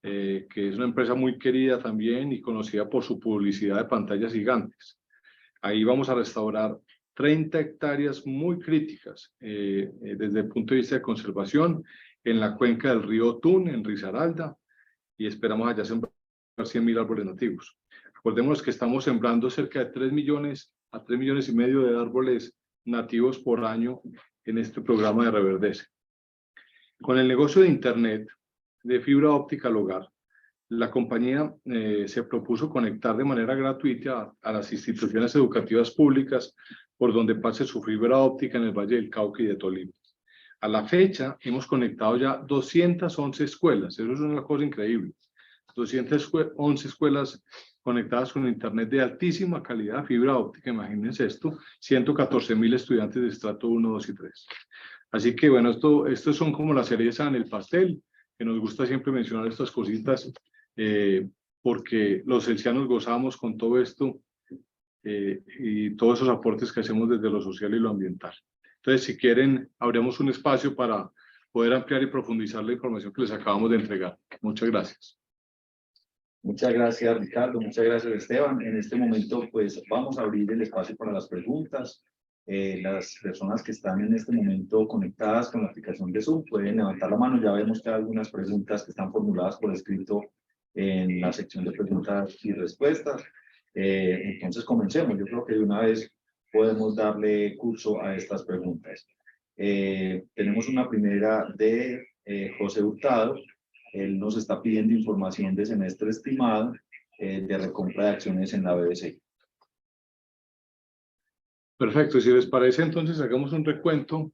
que es una empresa muy querida también y conocida por su publicidad de pantallas gigantes. Ahí vamos a restaurar 30 hectáreas muy críticas desde el punto de vista de conservación en la cuenca del río Tun, en Risaralda, y esperamos allá sembrar 100.000 árboles nativos. Recordemos que estamos sembrando cerca de 3 millones a 3 millones y medio de árboles nativos por año en este programa de Reverdece. Con el negocio de Internet de fibra óptica al hogar, la compañía se propuso conectar de manera gratuita a las instituciones educativas públicas por donde pase su fibra óptica en el Valle del Cauca y de Tolima. A la fecha hemos conectado ya 211 escuelas, eso es una cosa increíble. 211 escuelas conectadas con internet de altísima calidad, fibra óptica, imagínense esto, 114.000 estudiantes de estrato 1, 2 y 3. Así que bueno, estos son como la cereza en el pastel, que nos gusta siempre mencionar estas cositas, porque los celsianos gozamos con todo esto y todos esos aportes que hacemos desde lo social y lo ambiental. Entonces, si quieren, abrimos un espacio para poder ampliar y profundizar la información que les acabamos de entregar. Muchas gracias. Muchas gracias, Ricardo. Muchas gracias, Esteban. En este momento, pues, vamos a abrir el espacio para las preguntas. Las personas que están en este momento conectadas con la aplicación de Zoom pueden levantar la mano. Ya vemos que hay algunas preguntas que están formuladas por escrito en la sección de preguntas y respuestas. Entonces, comencemos. Yo creo que de una vez podemos darle curso a estas preguntas. Tenemos una primera de José Hurtado. Él nos está pidiendo información de semestre estimado de recompra de acciones en la BBC. Perfecto, si les parece, entonces hagamos un recuento,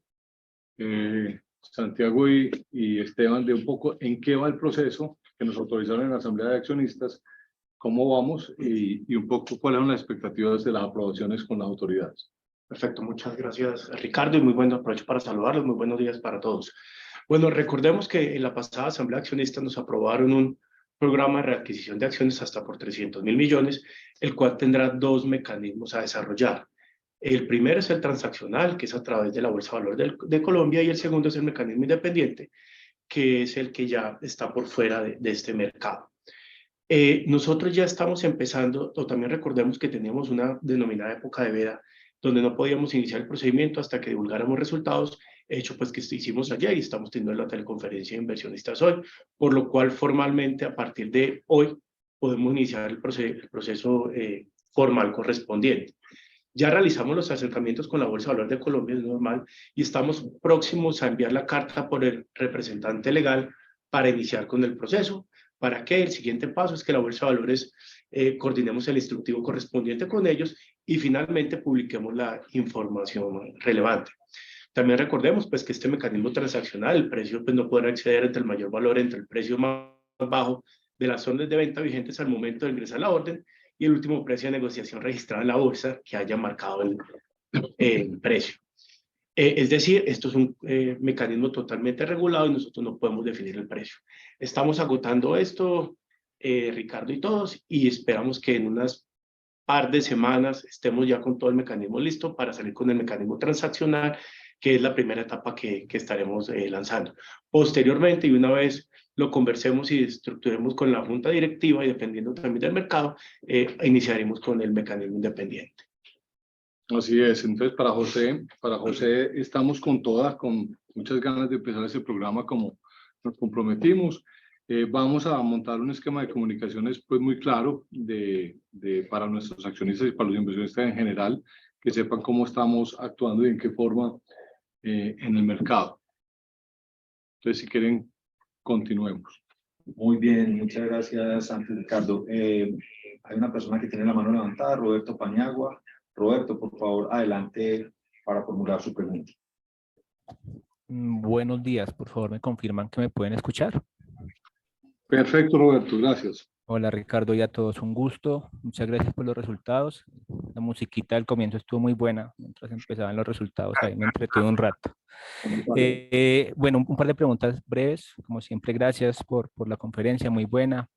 Santiago y Esteban, de un poco en qué va el proceso que nos autorizaron en la Asamblea de Accionistas, cómo vamos y un poco cuáles son las expectativas de las aprobaciones con las autoridades. Perfecto, muchas gracias, Ricardo, y muy buen aprovecho para saludarlos. Muy buenos días para todos. Bueno, recordemos que en la pasada Asamblea Accionista nos aprobaron un programa de readquisición de acciones hasta por 300.000 millones, el cual tendrá dos mecanismos a desarrollar. El primero es el transaccional, que es a través de la Bolsa de Valores de Colombia, y el segundo es el mecanismo independiente, que es el que ya está por fuera de este mercado. Nosotros ya estamos empezando, o también recordemos que teníamos una denominada época de veda, donde no podíamos iniciar el procedimiento hasta que divulgáramos resultados, hecho pues que hicimos ayer y estamos teniendo la teleconferencia de inversionistas hoy, por lo cual formalmente a partir de hoy podemos iniciar el proceso formal correspondiente. Ya realizamos los acercamientos con la Bolsa de Valores de Colombia, es normal, y estamos próximos a enviar la carta por el representante legal para iniciar con el proceso. ¿Para qué? El siguiente paso es que la Bolsa de Valores coordinemos el instructivo correspondiente con ellos y finalmente publiquemos la información relevante. También recordemos pues, que este mecanismo transaccional, el precio pues, no podrá exceder entre el mayor valor entre el precio más bajo de las órdenes de venta vigentes al momento de ingresar la orden y el último precio de negociación registrado en la bolsa que haya marcado el precio. Es decir, esto es un mecanismo totalmente regulado y nosotros no podemos definir el precio. Estamos agotando esto, Ricardo y todos, y esperamos que en unas par de semanas estemos ya con todo el mecanismo listo para salir con el mecanismo transaccional, que es la primera etapa que estaremos lanzando. Posteriormente, y una vez lo conversemos y estructuremos con la junta directiva y dependiendo también del mercado, iniciaremos con el mecanismo independiente. Así es, entonces para José estamos con todas, con muchas ganas de empezar ese programa como nos comprometimos. Vamos a montar un esquema de comunicaciones pues muy claro para nuestros accionistas y para los inversionistas en general, que sepan cómo estamos actuando y en qué forma en el mercado. Entonces, si quieren, continuemos. Muy bien, muchas gracias, Santi Ricardo. Hay una persona que tiene la mano levantada, Roberto Paniagua. Roberto, por favor, adelante para formular su pregunta. Buenos días, por favor, ¿me confirman que me pueden escuchar? Perfecto, Roberto, gracias. Hola, Ricardo, y a todos, un gusto. Muchas gracias por los resultados. La musiquita del comienzo estuvo muy buena. Mientras empezaban los resultados, ahí me entretuve un rato. Bueno, un par de preguntas breves. Como siempre, gracias por la conferencia, muy buena.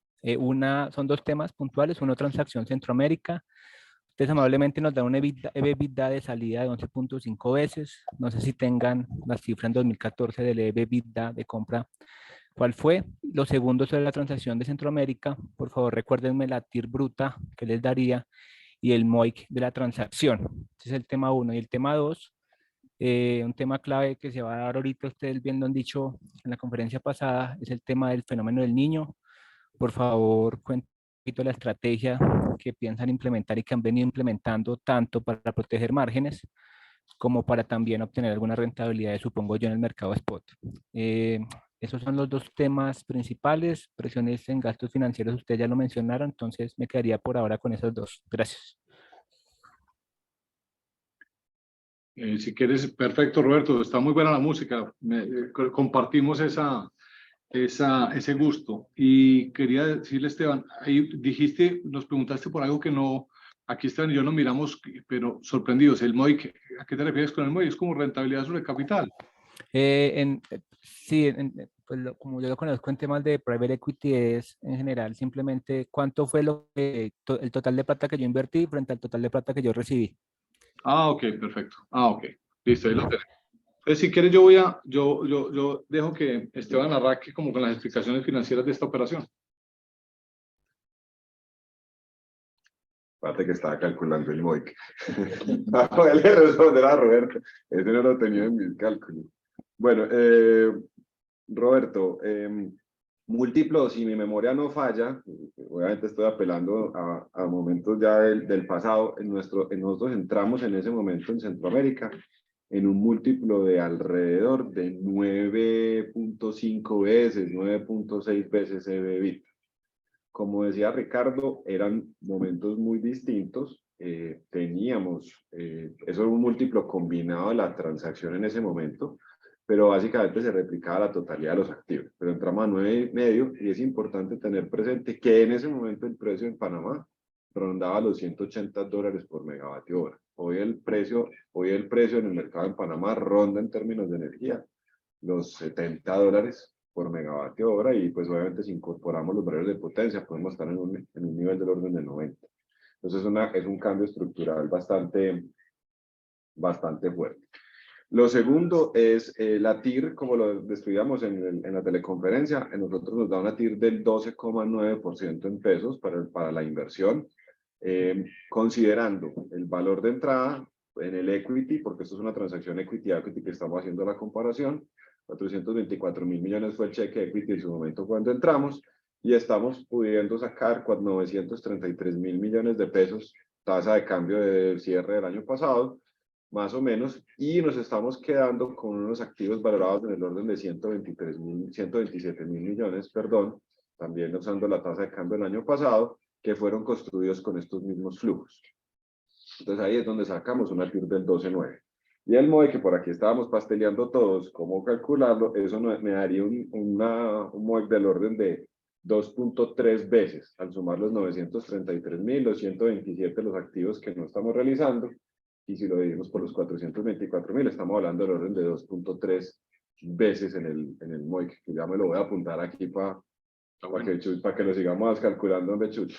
Son dos temas puntuales. Uno, transacción Centroamérica. Ustedes amablemente nos dan una EBITDA de salida de 11.5 veces. No sé si tengan la cifra en 2014 del EBITDA de compra. ¿Cuál fue? Lo segundo sobre la transacción de Centroamérica. Por favor, recuérdenme la TIR bruta que les daría y el MOIC de la transacción. Ese es el tema 1. Y el tema 2, un tema clave que se va a dar ahorita, ustedes bien lo han dicho en la conferencia pasada, es el tema del fenómeno del Niño. Por favor, cuenten un poquito la estrategia que piensan implementar y que han venido implementando tanto para proteger márgenes como para también obtener alguna rentabilidad, supongo yo, en el mercado spot. Esos son los dos temas principales. Presiones en gastos financieros, ustedes ya lo mencionaron, entonces me quedaría por ahora con esos dos. Gracias. Si quieres, perfecto, Roberto, está muy buena la música. Compartimos ese gusto. Y quería decirle, Esteban, ahí nos preguntaste por algo que no, aquí Esteban y yo nos miramos, pero sorprendidos. El MOIC, ¿a qué te refieres con el MOIC? Es como rentabilidad sobre capital. Sí, pues como yo lo conozco en temas de private equity, es en general simplemente cuánto fue el total de plata que yo invertí frente al total de plata que yo recibí. Ah, ok, perfecto. Ah, ok. Listo, ahí lo tenemos. Entonces, si quieres, yo dejo que Esteban arranque como con las explicaciones financieras de esta operación. Aparte que estaba calculando el MOIC. Voy a responder a Roberto. Ese no lo tenía en mis cálculos. Bueno, Roberto, múltiplo, si mi memoria no falla, obviamente estoy apelando a momentos ya del pasado, nosotros entramos en ese momento en Centroamérica en un múltiplo de alrededor de 9.5 veces, 9.6 veces EV/EBITDA. Como decía Ricardo, eran momentos muy distintos. Teníamos, eso es un múltiplo combinado de la transacción en ese momento, pero básicamente se replicaba la totalidad de los activos. Pero entramos a 9.5 y es importante tener presente que en ese momento el precio en Panamá rondaba los $180 por megavatio hora. Hoy el precio en el mercado en Panamá ronda en términos de energía los $70 por megavatio hora, y pues obviamente si incorporamos los valores de potencia podemos estar en un nivel del orden de 90. Entonces es un cambio estructural bastante fuerte. Lo segundo es la TIR, como lo estudiamos en la teleconferencia. A nosotros nos da una TIR del 12,9% en pesos para la inversión, considerando el valor de entrada en el equity, porque esto es una transacción equity-equity que estamos haciendo la comparación. 424.000 millones fue el cheque equity en su momento cuando entramos, y estamos pudiendo sacar 933.000 millones de pesos, tasa de cambio del cierre del año pasado, más o menos, y nos estamos quedando con unos activos valorados en el orden de 127.000 millones, perdón, también usando la tasa de cambio del año pasado, que fueron construidos con estos mismos flujos. Entonces ahí es donde sacamos una TIR del 12,9. Y el MOE, que por aquí estábamos pasteleando todos cómo calcularlo, eso me daría un MOE del orden de 2.3 veces, al sumar los 933.000, los 127 los activos que no estamos realizando, y si lo dividimos por los 424.000, estamos hablando del orden de 2.3 veces en el MOE, que ya me lo voy a apuntar aquí para que lo sigamos calculando en Bechucho.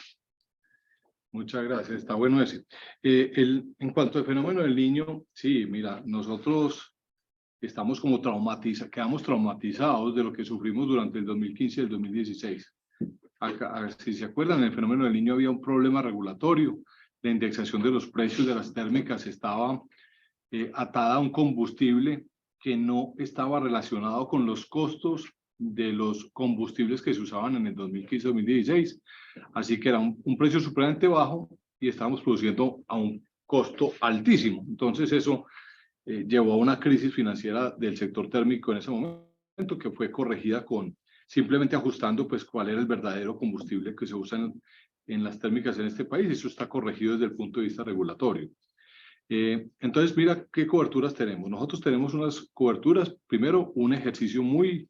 Muchas gracias, está bueno ese. En cuanto al fenómeno del Niño, sí, mira, nosotros estamos como quedamos traumatizados de lo que sufrimos durante el 2015 y el 2016. Si se acuerdan, en el fenómeno del Niño había un problema regulatorio. La indexación de los precios de las térmicas estaba atada a un combustible que no estaba relacionado con los costos de los combustibles que se usaban en el 2015-2016. Así que era un precio supremamente bajo y estábamos produciendo a un costo altísimo. Entonces eso llevó a una crisis financiera del sector térmico en ese momento, que fue corregida simplemente ajustando pues cuál era el verdadero combustible que se usa en las térmicas en este país, y eso está corregido desde el punto de vista regulatorio. Entonces mira qué coberturas tenemos. Nosotros tenemos unas coberturas, primero un ejercicio muy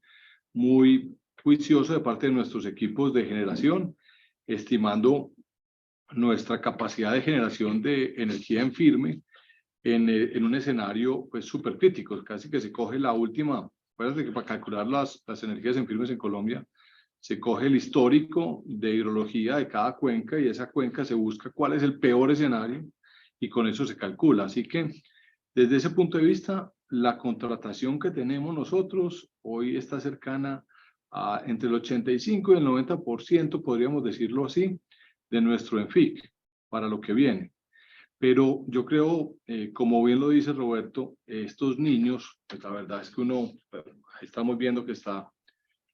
juicioso de parte de nuestros equipos de generación, estimando nuestra capacidad de generación de energía en firme en un escenario pues súper crítico, casi que se coge la última. Acuérdate que para calcular las energías en firmes en Colombia se coge el histórico de hidrología de cada cuenca, y esa cuenca se busca cuál es el peor escenario y con eso se calcula. Así que desde ese punto de vista, la contratación que tenemos nosotros hoy está cercana a entre el 85 y el 90%, podríamos decirlo así, de nuestro ENFIC para lo que viene. Pero yo creo, como bien lo dice Roberto, estos niños, pues la verdad es que estamos viendo que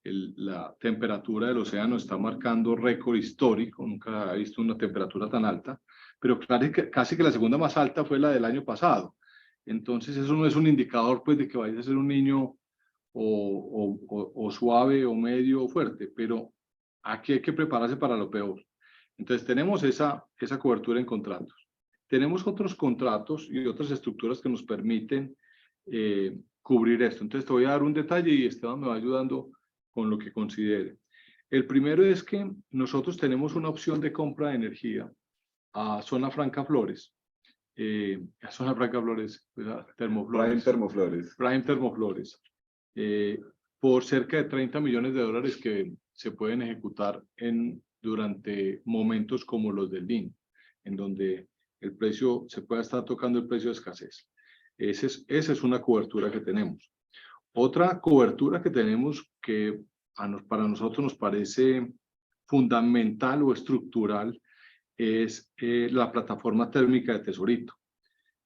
la temperatura del océano está marcando récord histórico, nunca he visto una temperatura tan alta, pero claro, casi que la segunda más alta fue la del año pasado. Entonces eso no es un indicador pues de que vaya a ser un niño o suave o medio o fuerte, pero aquí hay que prepararse para lo peor. Entonces tenemos esa cobertura en contratos. Tenemos otros contratos y otras estructuras que nos permiten cubrir esto. Entonces te voy a dar un detalle y Esteban me va ayudando con lo que considere. El primero es que nosotros tenemos una opción de compra de energía a Zona Franca Flores. A Zona Franca Flores, Termoflores. Prime Termoflores. Por cerca de $30 millones que se pueden ejecutar durante momentos como los del DIN, en donde el precio se pueda estar tocando el precio de escasez. Esa es una cobertura que tenemos. Otra cobertura que tenemos que para nosotros nos parece fundamental o estructural es la plataforma térmica de Tesorito.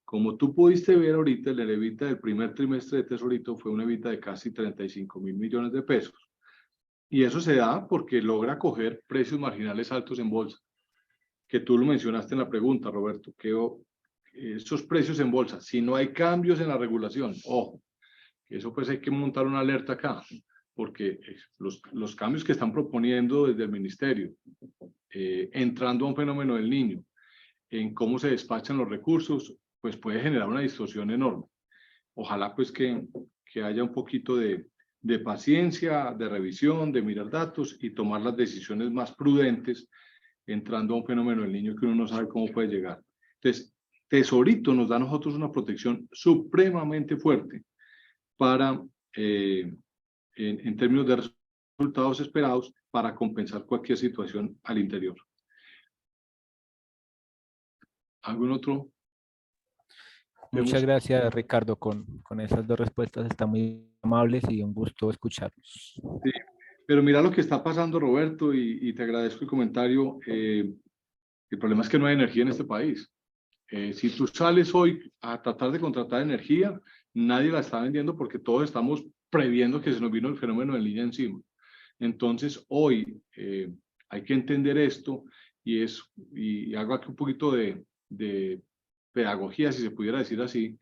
Como tú pudiste ver ahorita, el EBITDA del primer trimestre de Tesorito fue una EBITDA de casi 35.000 millones de pesos. Y eso se da porque logra coger precios marginales altos en bolsa, que tú lo mencionaste en la pregunta, Roberto, que esos precios en bolsa, si no hay cambios en la regulación, ojo, eso pues hay que montar una alerta acá, porque los cambios que están proponiendo desde el ministerio, entrando a un fenómeno del Niño, en cómo se despachan los recursos, pues puede generar una distorsión enorme. Ojalá pues que haya un poquito de paciencia, de revisión, de mirar datos y tomar las decisiones más prudentes entrando a un fenómeno del Niño que uno no sabe cómo puede llegar. Entonces, Tesorito nos da a nosotros una protección supremamente fuerte para, en términos de resultados esperados, para compensar cualquier situación al interior. ¿Algún otro? Muchas gracias, Ricardo, con esas dos respuestas. Están muy amables y un gusto escucharlos. Sí, pero mira lo que está pasando, Roberto, y te agradezco el comentario. El problema es que no hay energía en este país. Si tú sales hoy a tratar de contratar energía, nadie la está vendiendo porque todos estamos previendo que se nos vino el fenómeno de línea encima. Entonces, hoy hay que entender esto y hago aquí un poquito de pedagogía, si se pudiera decir así.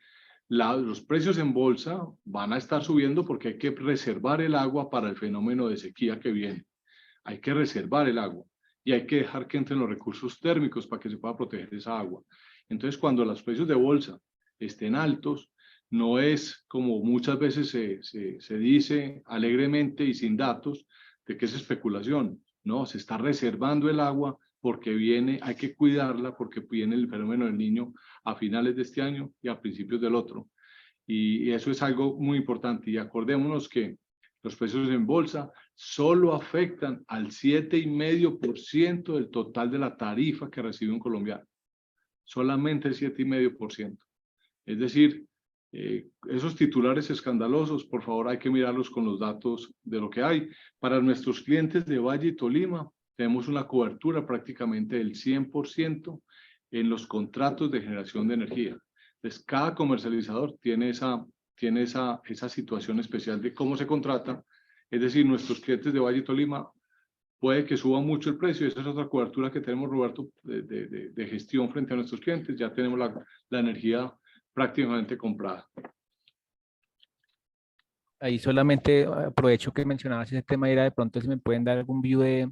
Los precios en bolsa van a estar subiendo porque hay que reservar el agua para el fenómeno de sequía que viene. Hay que reservar el agua y hay que dejar que entren los recursos térmicos para que se pueda proteger esa agua. Entonces, cuando los precios de bolsa estén altos, no es como muchas veces se dice alegremente y sin datos de que es especulación. No, se está reservando el agua porque viene, hay que cuidarla porque viene el fenómeno del Niño a finales de este año y a principios del otro. Y eso es algo muy importante. Y acordémonos que los precios en bolsa solo afectan al 7,5% del total de la tarifa que recibe un colombiano. Solamente el 7,5%. Es decir, esos titulares escandalosos, por favor, hay que mirarlos con los datos de lo que hay. Para nuestros clientes de Valle y Tolima, tenemos una cobertura prácticamente del 100% en los contratos de generación de energía. Entonces, cada comercializador tiene esa situación especial de cómo se contrata. Es decir, nuestros clientes de Valle y Tolima puede que suba mucho el precio. Esa es otra cobertura que tenemos, Roberto, de gestión frente a nuestros clientes. Ya tenemos la energía prácticamente comprada. Ahí solamente aprovecho que mencionabas ese tema, era de pronto si me pueden dar algún view de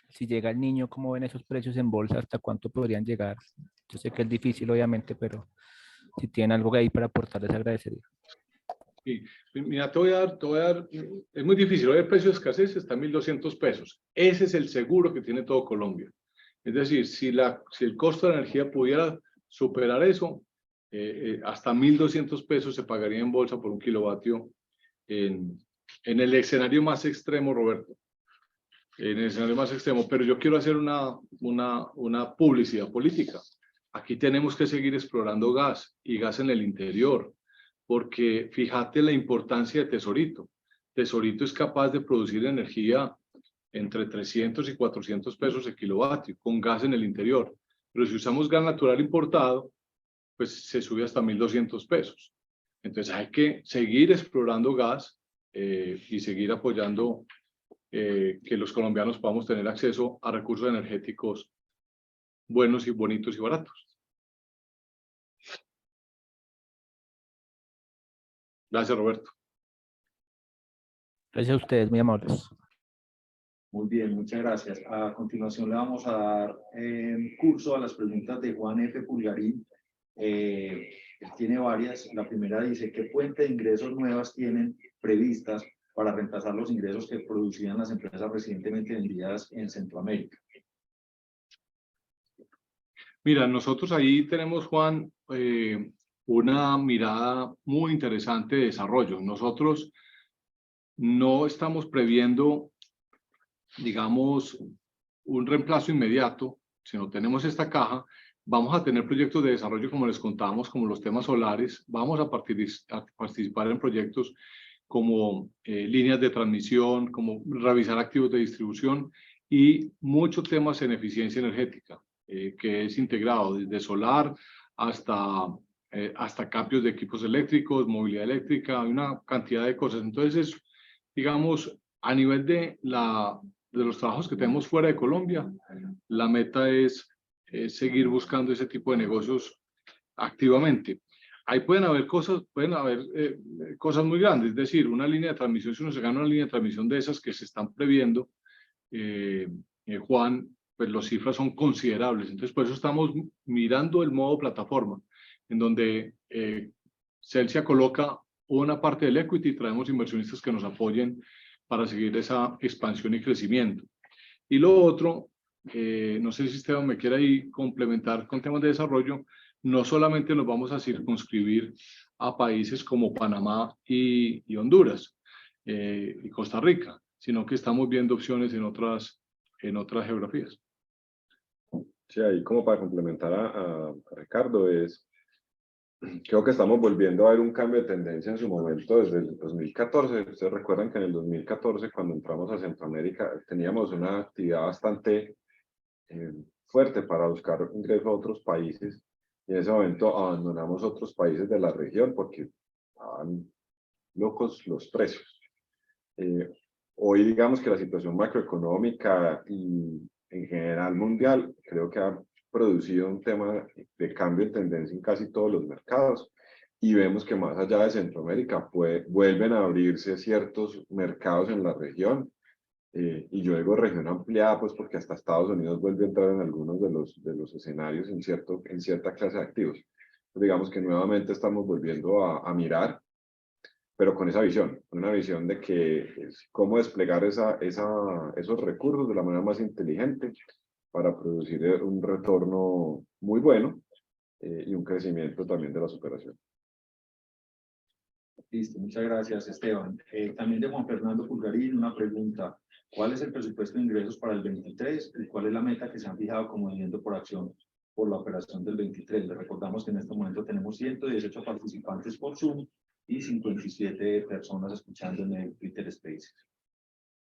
si llega el Niño, cómo ven esos precios en bolsa, hasta cuánto podrían llegar. Yo sé que es difícil, obviamente, pero si tienen algo ahí para aportar, les agradecería. Sí, mira, te voy a dar, es muy difícil, hoy el precio de escasez está en 1.200 pesos. Ese es el seguro que tiene todo Colombia. Es decir, si el costo de la energía pudiera superar eso, hasta 1.200 pesos se pagaría en bolsa por un kilovatio en el escenario más extremo, Roberto. En el escenario más extremo, pero yo quiero hacer una publicidad política. Aquí tenemos que seguir explorando gas y gas en el interior, porque fíjate la importancia de Tesorito. Tesorito es capaz de producir energía entre 300 y 400 pesos el kilovatio con gas en el interior, pero si usamos gas natural importado, pues se sube hasta 1.200 pesos. Entonces hay que seguir explorando gas y seguir apoyando que los colombianos podamos tener acceso a recursos energéticos buenos y bonitos y baratos. Gracias, Roberto. Gracias a ustedes, muy amables. Muy bien, muchas gracias. A continuación le vamos a dar curso a las preguntas de Juan F. Pulgarín. Él tiene varias. La primera dice, ¿qué fuente de ingresos nuevas tienen previstas para reemplazar los ingresos que producían las empresas recientemente vendidas en Centroamérica? Mira, nosotros ahí tenemos, Juan, una mirada muy interesante de desarrollo. Nosotros no estamos previendo, digamos, un reemplazo inmediato, sino tenemos esta caja. Vamos a tener proyectos de desarrollo, como les contamos, como los temas solares. Vamos a participar en proyectos como líneas de transmisión, como revisar activos de distribución y muchos temas en eficiencia energética, que es integrado desde solar hasta cambios de equipos eléctricos, movilidad eléctrica, hay una cantidad de cosas. Entonces, digamos, a nivel de los trabajos que tenemos fuera de Colombia, la meta es seguir buscando ese tipo de negocios activamente. Ahí pueden haber cosas muy grandes, es decir, una línea de transmisión, si uno se gana una línea de transmisión de esas que se están previendo, Juan, pues las cifras son considerables. Entonces, por eso estamos mirando el modo plataforma, en donde Celsia coloca una parte del equity y traemos inversionistas que nos apoyen para seguir esa expansión y crecimiento. Y lo otro, no sé si Esteban me quiere ahí complementar con temas de desarrollo, no solamente nos vamos a circunscribir a países como Panamá y Honduras y Costa Rica, sino que estamos viendo opciones en otras geografías. Sí, ahí como para complementar a Ricardo, creo que estamos volviendo a ver un cambio de tendencia en su momento desde el 2014. Ustedes recuerdan que en el 2014, cuando entramos a Centroamérica, teníamos una actividad bastante fuerte para buscar ingresos a otros países, y en ese momento abandonamos otros países de la región porque estaban locos los precios. Hoy digamos que la situación macroeconómica y en general mundial creo que ha producido un tema de cambio de tendencia en casi todos los mercados, y vemos que más allá de Centroamérica vuelven a abrirse ciertos mercados en la región, y yo digo región ampliada pues porque hasta Estados Unidos vuelve a entrar en algunos de los escenarios en cierta clase de activos. Digamos que nuevamente estamos volviendo a mirar, pero con esa visión, con una visión de que cómo desplegar esos recursos de la manera más inteligente para producir un retorno muy bueno, y un crecimiento también de las operaciones. Listo, muchas gracias, Esteban. También de Juan Fernando Pulgarín, una pregunta. ¿Cuál es el presupuesto de ingresos para el 23 y cuál es la meta que se han fijado como dividendo por acción por la operación del 23? Les recordamos que en este momento tenemos 118 participantes por Zoom y 57 personas escuchando en el Twitter Spaces.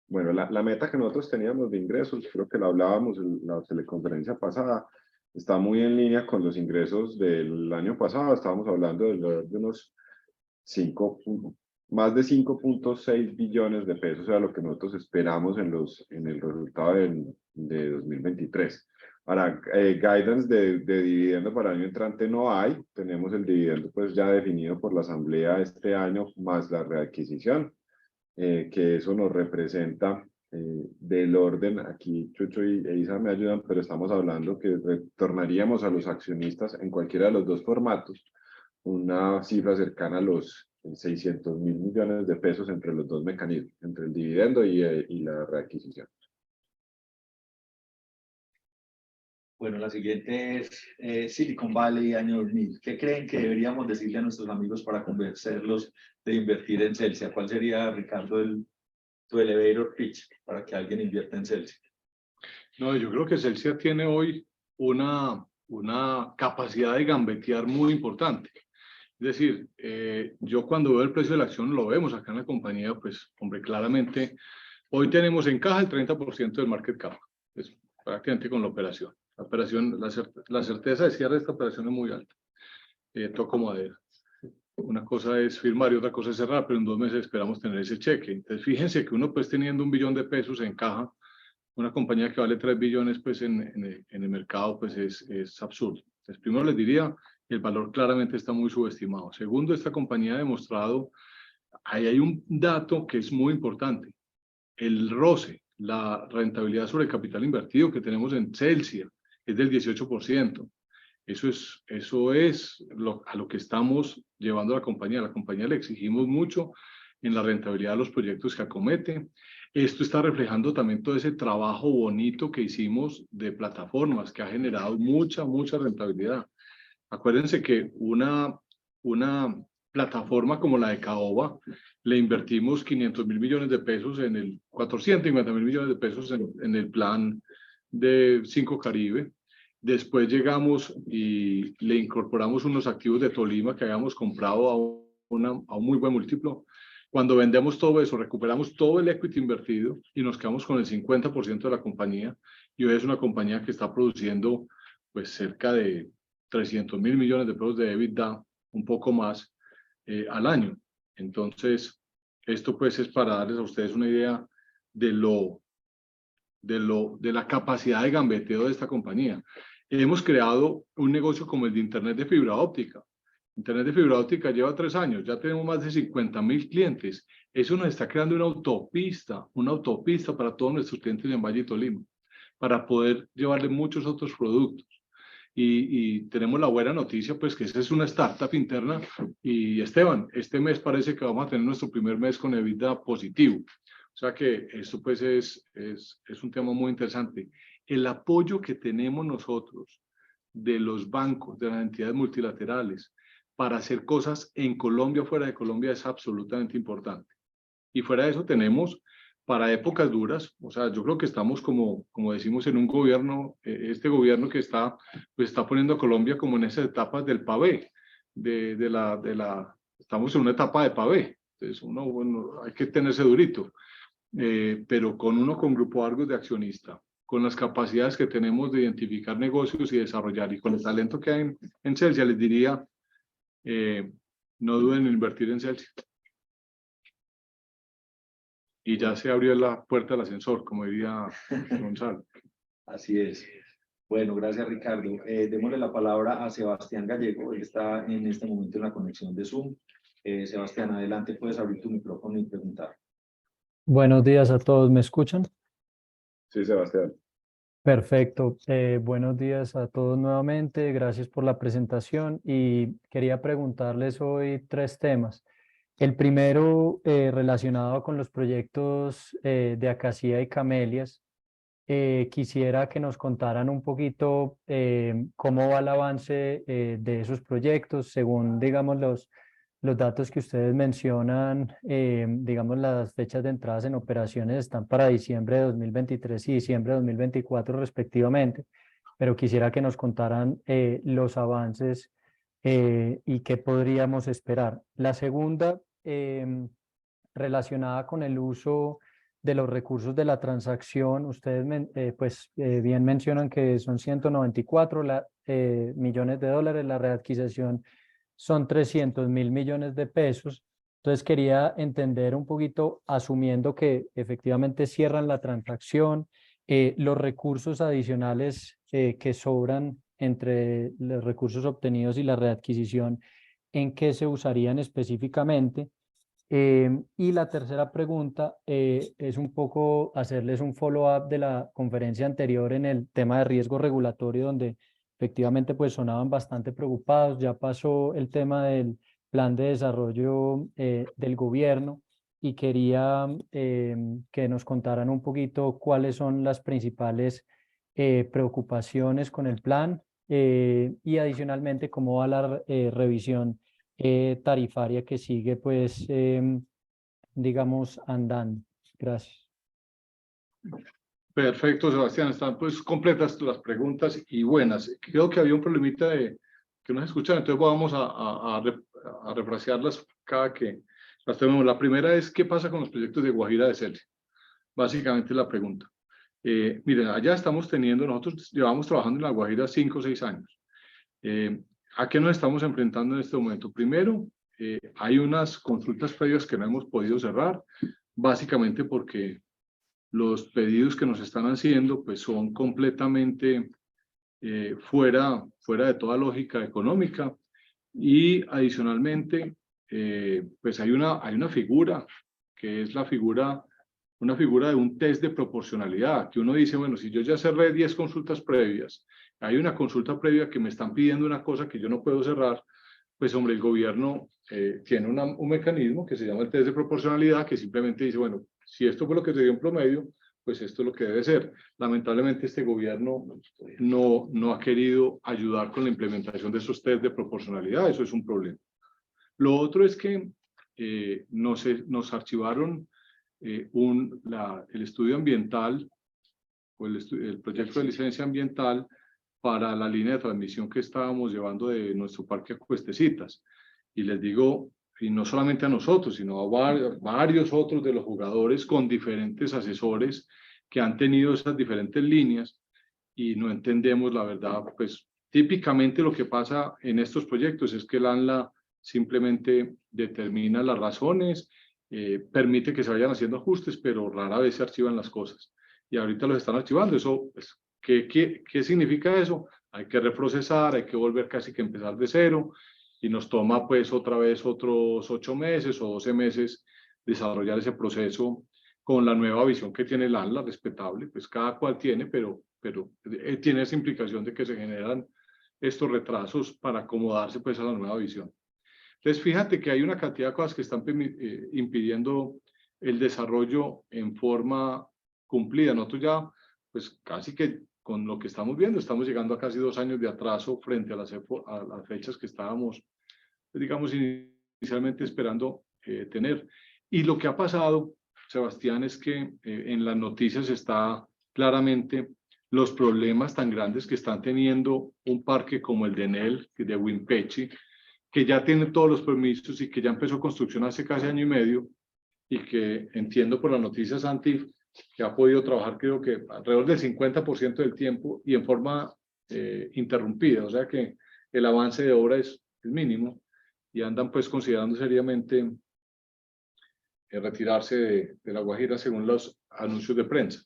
Bueno, la meta que nosotros teníamos de ingresos, creo que la hablábamos en la teleconferencia pasada, está muy en línea con los ingresos del año pasado. Estábamos hablando de unos más de 5.6 billones de pesos, era lo que nosotros esperamos en el resultado de 2023. Ahora, guidance de dividendo para el año entrante no hay. Tenemos el dividendo pues ya definido por la asamblea este año, más la readquisición, que eso nos representa del orden, aquí Chucho e Isa me ayudan, pero estamos hablando que retornaríamos a los accionistas en cualquiera de los dos formatos una cifra cercana a los 600.000 millones de pesos entre los dos mecanismos, entre el dividendo y la readquisición. Bueno, la siguiente es Silicon Valley año 2000. ¿Qué creen que deberíamos decirle a nuestros amigos para convencerlos de invertir en Celsia? ¿Cuál sería, Ricardo, tu elevator pitch para que alguien invierta en Celsia? No, yo creo que Celsia tiene hoy una capacidad de gambetear muy importante. Es decir, yo cuando veo el precio de la acción, lo vemos acá en la compañía, pues, hombre, claramente, hoy tenemos en caja el 30% del market cap, es prácticamente con la operación. La certeza de cierre de esta operación es muy alta. Toco madera. Una cosa es firmar y otra cosa es cerrar, pero en 2 meses esperamos tener ese cheque. Entonces, fíjense que uno, pues, teniendo 1 billón de pesos en caja, una compañía que vale 3 billones, pues, en el mercado, pues, es absurdo. Entonces, primero les diría, el valor claramente está muy subestimado. Segundo, esta compañía ha demostrado, ahí hay un dato que es muy importante, el ROCE, la rentabilidad sobre el capital invertido que tenemos en Celsia, es del 18%. Eso es a lo que estamos llevando a la compañía. A la compañía le exigimos mucho en la rentabilidad de los proyectos que acomete. Esto está reflejando también todo ese trabajo bonito que hicimos de plataformas que ha generado mucha rentabilidad. Acuérdense que una plataforma como la de Caoba, le invertimos 500.000 millones de pesos 450.000 millones de pesos en el plan de 5 Caribe. Después llegamos y le incorporamos unos activos de Tolima que habíamos comprado a un muy buen múltiplo. Cuando vendemos todo eso, recuperamos todo el equity invertido y nos quedamos con el 50% de la compañía. Y hoy es una compañía que está produciendo pues cerca de 300.000 millones de pesos de EBITDA, un poco más al año. Entonces, esto pues es para darles a ustedes una idea de la capacidad de gambeteo de esta compañía. Hemos creado un negocio como el de Internet de fibra óptica. Internet de fibra óptica lleva 3 años, ya tenemos más de 50.000 clientes. Eso nos está creando una autopista para todos nuestros clientes en Valle y Tolima, para poder llevarle muchos otros productos. Y tenemos la buena noticia, pues, que esa es una startup interna. Y Esteban, este mes parece que vamos a tener nuestro primer mes con EBITDA positivo. O sea que esto, pues, es un tema muy interesante. El apoyo que tenemos nosotros de los bancos, de las entidades multilaterales, para hacer cosas en Colombia, fuera de Colombia, es absolutamente importante. Y fuera de eso tenemos para épocas duras, o sea, yo creo que estamos como decimos en un gobierno, este gobierno que está poniendo a Colombia como en esas etapas del pavé, estamos en una etapa de pavé, entonces bueno, hay que tenerse durito, pero con Grupo Argos de accionista, con las capacidades que tenemos de identificar negocios y desarrollar, y con el talento que hay en Celsia, les diría, no duden en invertir en Celsia. Y ya se abrió la puerta del ascensor, como diría Gonzalo. Así es. Bueno, gracias Ricardo. Démosle la palabra a Sebastián Gallego. Él está en este momento en la conexión de Zoom. Sebastián, adelante, puedes abrir tu micrófono y preguntar. Buenos días a todos, ¿me escuchan? Sí, Sebastián. Perfecto. Buenos días a todos nuevamente. Gracias por la presentación y quería preguntarles hoy 3 temas. El primero relacionado con los proyectos de Acacia y Camelias. Quisiera que nos contaran un poquito cómo va el avance de esos proyectos según, digamos, los datos que ustedes mencionan, digamos, las fechas de entradas en operaciones están para diciembre de 2023 y diciembre de 2024 respectivamente, pero quisiera que nos contaran los avances y qué podríamos esperar. La segunda, relacionada con el uso de los recursos de la transacción, ustedes bien mencionan que son 194 millones de dólares, la readquisición son 300.000 millones de pesos. Entonces quería entender un poquito, asumiendo que efectivamente cierran la transacción, los recursos adicionales que sobran entre los recursos obtenidos y la readquisición, ¿en qué se usarían específicamente? Y la tercera pregunta es un poco hacerles un follow-up de la conferencia anterior en el tema de riesgo regulatorio, donde efectivamente pues sonaban bastante preocupados. Ya pasó el tema del plan de desarrollo del gobierno y quería que nos contaran un poquito cuáles son las principales preocupaciones con el plan y adicionalmente cómo va la revisión tarifaria que sigue, pues, digamos, andando. Gracias. Perfecto, Sebastián. Están pues completas las preguntas y buenas. Creo que había un problemita de que no se escuchan, entonces vamos a refrasearlas cada que las tenemos. La primera es, ¿qué pasa con los proyectos de Guajira de Celsia? Básicamente la pregunta. Miren, allá nosotros llevamos trabajando en la Guajira 5 o 6 años. ¿A qué nos estamos enfrentando en este momento? Primero, hay unas consultas previas que no hemos podido cerrar, básicamente porque los pedidos que nos están haciendo pues son completamente fuera de toda lógica económica, y adicionalmente pues hay una figura que es una figura de un test de proporcionalidad, que uno dice, bueno, si yo ya cerré 10 consultas previas, hay una consulta previa que me están pidiendo una cosa que yo no puedo cerrar, pues hombre, el gobierno tiene un mecanismo que se llama el test de proporcionalidad, que simplemente dice, bueno, si esto fue lo que se dio en promedio, pues esto es lo que debe ser. Lamentablemente este gobierno no ha querido ayudar con la implementación de esos test de proporcionalidad, eso es un problema. Lo otro es que nos archivaron el estudio ambiental o el proyecto de licencia ambiental para la línea de transmisión que estábamos llevando de nuestro parque a Cuestecitas. Y les digo, y no solamente a nosotros, sino a varios otros de los jugadores con diferentes asesores que han tenido esas diferentes líneas, y no entendemos la verdad. Pues típicamente lo que pasa en estos proyectos es que el ANLA simplemente determina las razones, permite que se vayan haciendo ajustes, pero rara vez se archivan las cosas. Y ahorita los están archivando. Eso, pues, ¿qué significa eso? Hay que reprocesar, hay que volver casi que empezar de cero, y nos toma pues otra vez otros 8 meses o 12 meses desarrollar ese proceso con la nueva visión que tiene el ANLA, respetable, pues cada cual tiene, pero tiene esa implicación de que se generan estos retrasos para acomodarse pues a la nueva visión. Entonces fíjate que hay una cantidad de cosas que están impidiendo el desarrollo en forma cumplida. Nosotros ya pues casi que con lo que estamos viendo, estamos llegando a casi 2 años de atraso frente a las fechas que estábamos, digamos, inicialmente esperando tener. Y lo que ha pasado, Sebastián, es que en las noticias está claramente los problemas tan grandes que están teniendo un parque como el de Enel, de Wimpeche, que ya tiene todos los permisos y que ya empezó construcción hace casi año y medio, y que entiendo por las noticias, Santi, que ha podido trabajar creo que alrededor del 50% del tiempo y en forma interrumpida, o sea que el avance de obra es mínimo y andan pues considerando seriamente retirarse de La Guajira según los anuncios de prensa.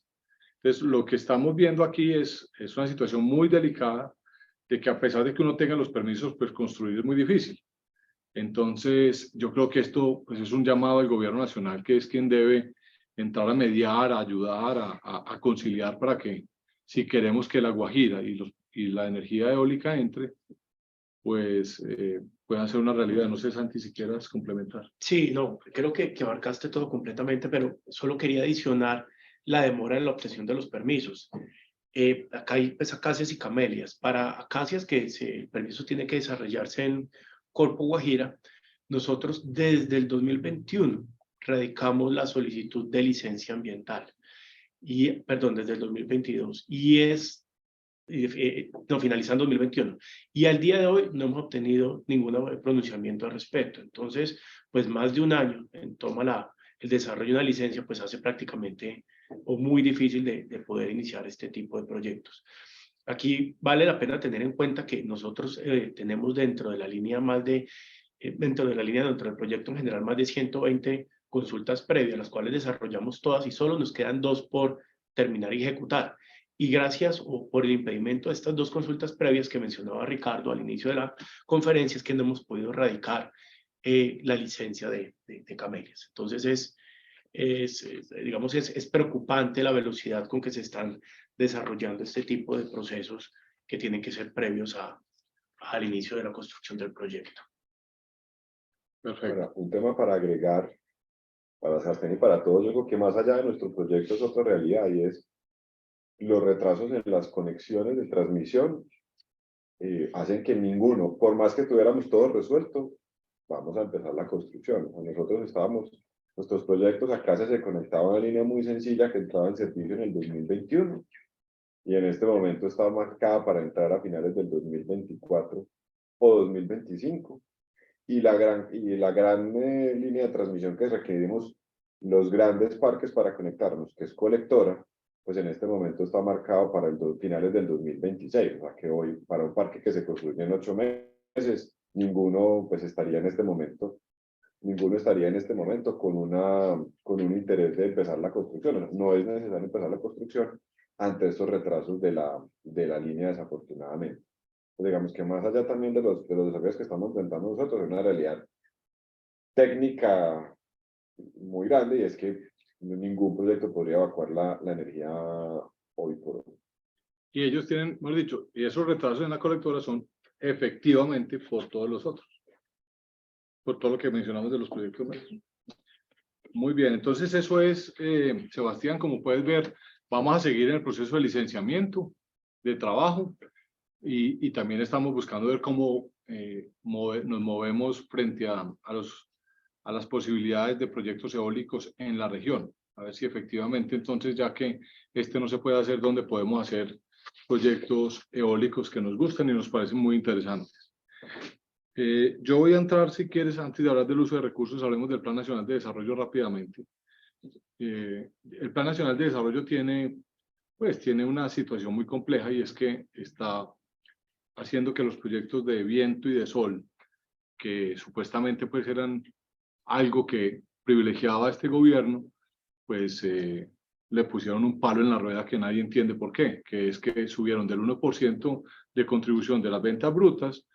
Entonces lo que estamos viendo aquí es una situación muy delicada, de que a pesar de que uno tenga los permisos, pues construir es muy difícil. Entonces, yo creo que esto pues, es un llamado al gobierno nacional, que es quien debe entrar a mediar, a ayudar, a conciliar para que, si queremos que La Guajira y la energía eólica entre, pues puedan ser una realidad. No sé, Santi, si quieras complementar. Sí, no, creo que abarcaste todo completamente, pero solo quería adicionar la demora en la obtención de los permisos. Acá hay pues, acacias y camelias. Para acacias, que el permiso tiene que desarrollarse en Corpo Guajira, nosotros desde el 2021 radicamos la solicitud de licencia ambiental, desde el 2022, finalizando 2021. Y al día de hoy no hemos obtenido ningún pronunciamiento al respecto. Entonces, pues más de un año toma el desarrollo de una licencia, pues hace prácticamente o muy difícil de poder iniciar este tipo de proyectos. Aquí vale la pena tener en cuenta que nosotros tenemos dentro del proyecto en general más de 120 consultas previas, las cuales desarrollamos todas y solo nos quedan 2 por terminar y ejecutar. Y gracias por el impedimento de estas 2 consultas previas que mencionaba Ricardo al inicio de la conferencia, es que no hemos podido radicar la licencia de camelias. Entonces digamos, es preocupante la velocidad con que se están desarrollando este tipo de procesos que tienen que ser previos al inicio de la construcción del proyecto. Perfecto. Ahora, un tema para agregar, para Sebastián y para todos, yo creo que más allá de nuestro proyecto es otra realidad, y es los retrasos en las conexiones de transmisión hacen que ninguno, por más que tuviéramos todo resuelto, vamos a empezar la construcción. Nuestros proyectos acá se conectaban a una línea muy sencilla que entraba en servicio en el 2021 y en este momento está marcada para entrar a finales del 2024 o 2025. Y la gran línea de transmisión que requerimos los grandes parques para conectarnos, que es colectora, pues en este momento está marcado para finales del 2026, o sea que hoy para un parque que se construye en 8 meses, ninguno estaría en este momento con un interés de empezar la construcción. No es necesario empezar la construcción ante estos retrasos de la línea, desafortunadamente. Pues digamos que más allá también de los desafíos que estamos enfrentando nosotros, es una realidad técnica muy grande, y es que ningún proyecto podría evacuar la energía hoy por hoy. Y ellos tienen, hemos dicho, y esos retrasos en la colectora son efectivamente por todos los otros, por todo lo que mencionamos de los proyectos. Muy bien, entonces eso es, Sebastián, como puedes ver, vamos a seguir en el proceso de licenciamiento, de trabajo, y también estamos buscando ver cómo nos movemos frente a las posibilidades de proyectos eólicos en la región. A ver si efectivamente entonces, ya que no se puede hacer, donde podemos hacer proyectos eólicos que nos gustan y nos parecen muy interesantes. Yo voy a entrar, si quieres, antes de hablar del uso de recursos, hablemos del Plan Nacional de Desarrollo rápidamente. El Plan Nacional de Desarrollo tiene una situación muy compleja, y es que está haciendo que los proyectos de viento y de sol, que supuestamente pues eran algo que privilegiaba a este gobierno, pues le pusieron un palo en la rueda que nadie entiende por qué, que es que subieron del 1% de contribución de las ventas brutas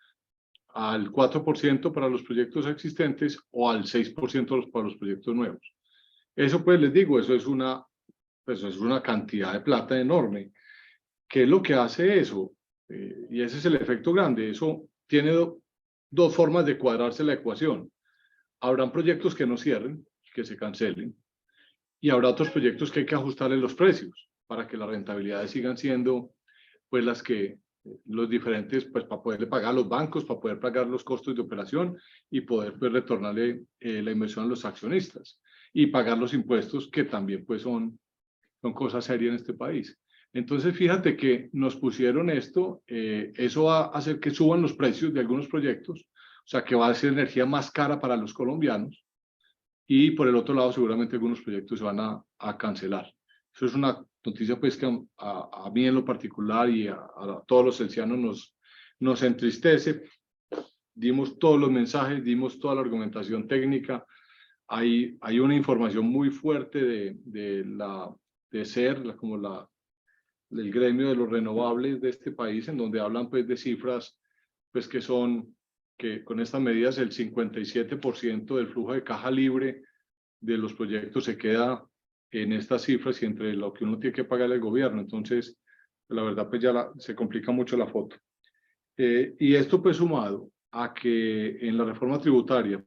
al 4% para los proyectos existentes o al 6% para los proyectos nuevos. Eso pues les digo, eso es una cantidad de plata enorme. ¿Qué es lo que hace eso? Y ese es el efecto grande. Eso tiene dos formas de cuadrarse la ecuación. Habrán proyectos que no cierren, que se cancelen, y habrá otros proyectos que hay que ajustarle los precios para que las rentabilidades sigan siendo pues las que los diferentes, pues para poderle pagar a los bancos, para poder pagar los costos de operación y poder pues retornarle la inversión a los accionistas y pagar los impuestos que también pues son cosas serias en este país. Entonces fíjate que nos pusieron esto, eso va a hacer que suban los precios de algunos proyectos, o sea que va a ser energía más cara para los colombianos y por el otro lado seguramente algunos proyectos se van a cancelar. Eso es una noticia pues que a mí en lo particular y a todos los celsianos nos entristece. Dimos todos los mensajes, dimos toda la argumentación técnica. Hay una información muy fuerte de SER, como del gremio de los renovables de este país, en donde hablan pues de cifras pues que con estas medidas el 57% del flujo de caja libre de los proyectos se queda en estas cifras y entre lo que uno tiene que pagar al gobierno. Entonces, la verdad, pues ya se complica mucho la foto. Y esto pues sumado a que en la reforma tributaria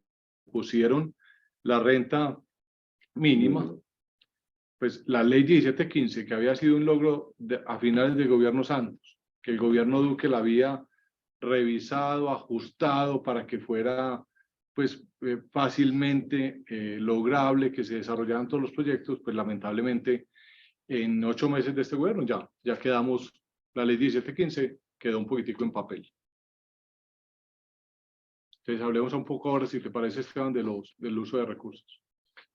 pusieron la renta mínima, pues la ley 1715, que había sido un logro a finales del gobierno Santos, que el gobierno Duque la había revisado, ajustado para que fuera pues fácilmente lograble que se desarrollaran todos los proyectos, pues lamentablemente en 8 meses de este gobierno ya quedamos, la ley 1715 quedó un poquitico en papel. Entonces hablemos un poco ahora, si te parece, Esteban, del uso de recursos.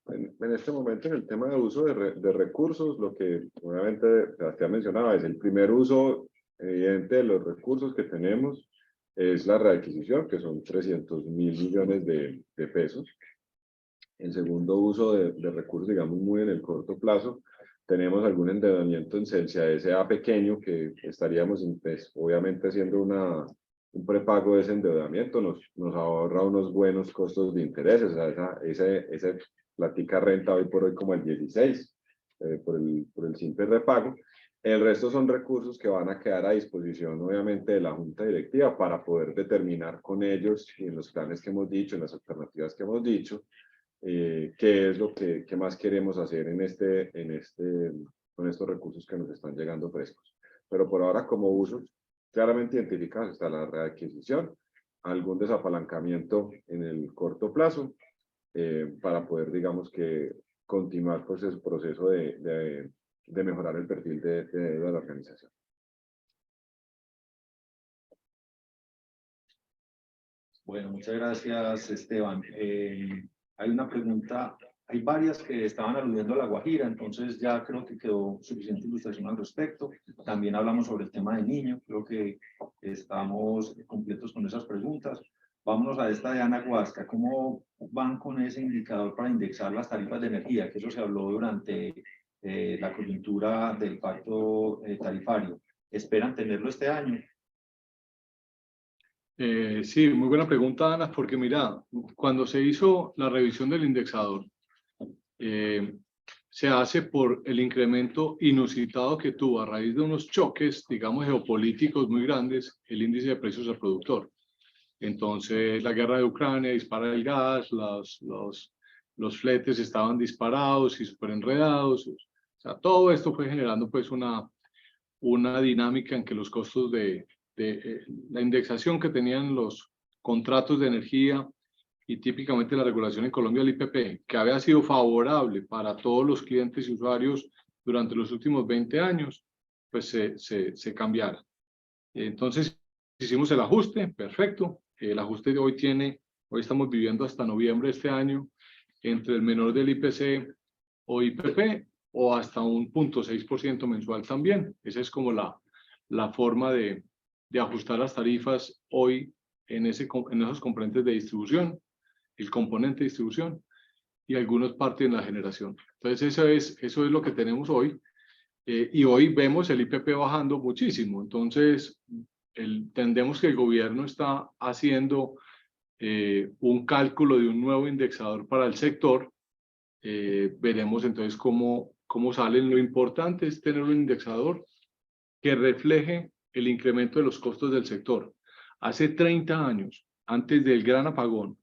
En este momento, en el tema de uso de recursos, lo que obviamente Sebastián mencionaba es el primer uso evidente de los recursos que tenemos es la readquisición, que son 300.000 millones de pesos. El segundo uso de recursos, digamos, muy en el corto plazo, tenemos algún endeudamiento en Celsia S.A. pequeño que estaríamos, pues, obviamente, haciendo un prepago de ese endeudamiento, nos ahorra unos buenos costos de interés, o sea, esa platica renta hoy por hoy como el 16, por el simple repago. El resto son recursos que van a quedar a disposición, obviamente, de la Junta Directiva para poder determinar con ellos y en los planes que hemos dicho, en las alternativas que hemos dicho, qué es lo que más queremos hacer con estos recursos que nos están llegando frescos. Pero por ahora, como usos claramente identificados, está la readquisición, algún desapalancamiento en el corto plazo, para poder, digamos, que continuar pues ese proceso de mejorar el perfil de la organización. Bueno, muchas gracias, Esteban. Hay una pregunta, hay varias que estaban aludiendo a La Guajira, entonces ya creo que quedó suficiente ilustración al respecto. También hablamos sobre el tema de niños, creo que estamos completos con esas preguntas. Vámonos a esta de Ana Huasca. ¿Cómo van con ese indicador para indexar las tarifas de energía? Que eso se habló durante la coyuntura del pacto tarifario. ¿Esperan tenerlo este año? Sí, muy buena pregunta, Ana, porque mira, cuando se hizo la revisión del indexador, se hace por el incremento inusitado que tuvo a raíz de unos choques, digamos, geopolíticos muy grandes, el índice de precios al productor. Entonces, la guerra de Ucrania dispara el gas, los fletes estaban disparados y súper enredados. O sea, todo esto fue generando pues una dinámica en que los costos de la indexación que tenían los contratos de energía y típicamente la regulación en Colombia, el IPP, que había sido favorable para todos los clientes y usuarios durante los últimos 20 años, pues se cambiara. Entonces, hicimos el ajuste, perfecto. El ajuste de hoy estamos viviendo hasta noviembre de este año, entre el menor del IPC o IPP, o hasta un 0.6% mensual también. Esa es como la forma de ajustar las tarifas hoy en esos componentes de distribución, el componente de distribución y algunos partes en la generación. Entonces eso es lo que tenemos hoy, y hoy vemos el IPP bajando muchísimo. Entonces entendemos que el gobierno está haciendo un cálculo de un nuevo indexador para el sector. Veremos entonces cómo salen. Lo importante es tener un indexador que refleje el incremento de los costos del sector. Hace 30 años, antes del gran apagón,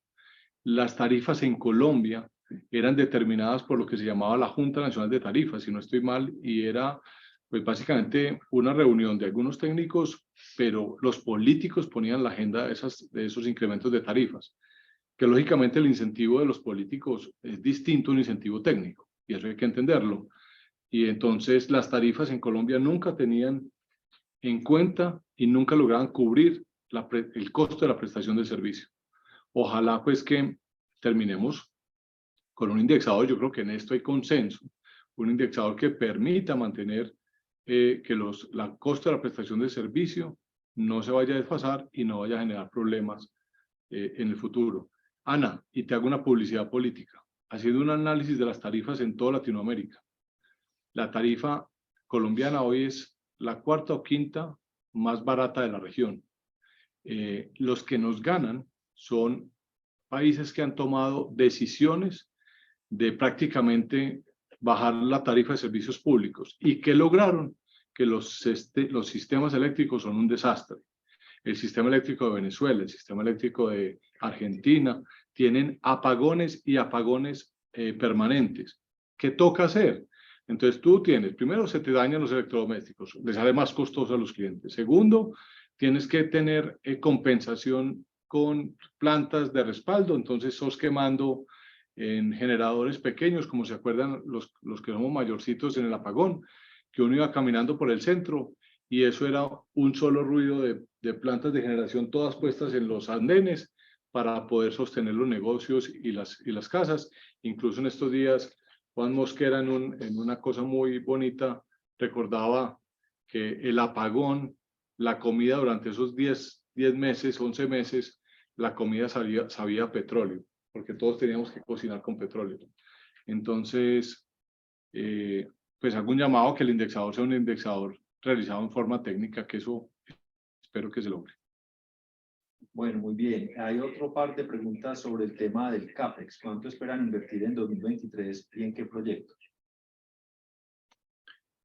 las tarifas en Colombia eran determinadas por lo que se llamaba la Junta Nacional de Tarifas, si no estoy mal, y era pues básicamente una reunión de algunos técnicos, pero los políticos ponían la agenda de esos incrementos de tarifas, que lógicamente el incentivo de los políticos es distinto a un incentivo técnico, y eso hay que entenderlo. Y entonces las tarifas en Colombia nunca tenían en cuenta y nunca lograban cubrir el costo de la prestación del servicio. Ojalá pues que terminemos con un indexador, yo creo que en esto hay consenso, un indexador que permita mantener que la costo de la prestación de servicio no se vaya a desfasar y no vaya a generar problemas en el futuro. Ana, y te hago una publicidad política. Haciendo un análisis de las tarifas en toda Latinoamérica. La tarifa colombiana hoy es la cuarta o quinta más barata de la región. Los que nos ganan son países que han tomado decisiones de prácticamente bajar la tarifa de servicios públicos y que lograron que los sistemas eléctricos son un desastre. El sistema eléctrico de Venezuela, el sistema eléctrico de Argentina, tienen apagones y apagones permanentes. ¿Qué toca hacer? Entonces tú tienes, primero se te dañan los electrodomésticos, les sale más costoso a los clientes. Segundo, tienes que tener compensación con plantas de respaldo, entonces sos quemando en generadores pequeños, como se acuerdan los que somos mayorcitos en el apagón, que uno iba caminando por el centro y eso era un solo ruido de plantas de generación todas puestas en los andenes para poder sostener los negocios y las casas. Incluso en estos días, Juan Mosquera en una cosa muy bonita recordaba que el apagón, la comida durante esos 10 meses, 11 meses, la comida sabía a petróleo, porque todos teníamos que cocinar con petróleo. Entonces, pues hago un llamado a que el indexador sea un indexador realizado en forma técnica, que eso espero que se logre. Bueno, muy bien. Hay otro par de preguntas sobre el tema del CAPEX. ¿Cuánto esperan invertir en 2023 y en qué proyectos?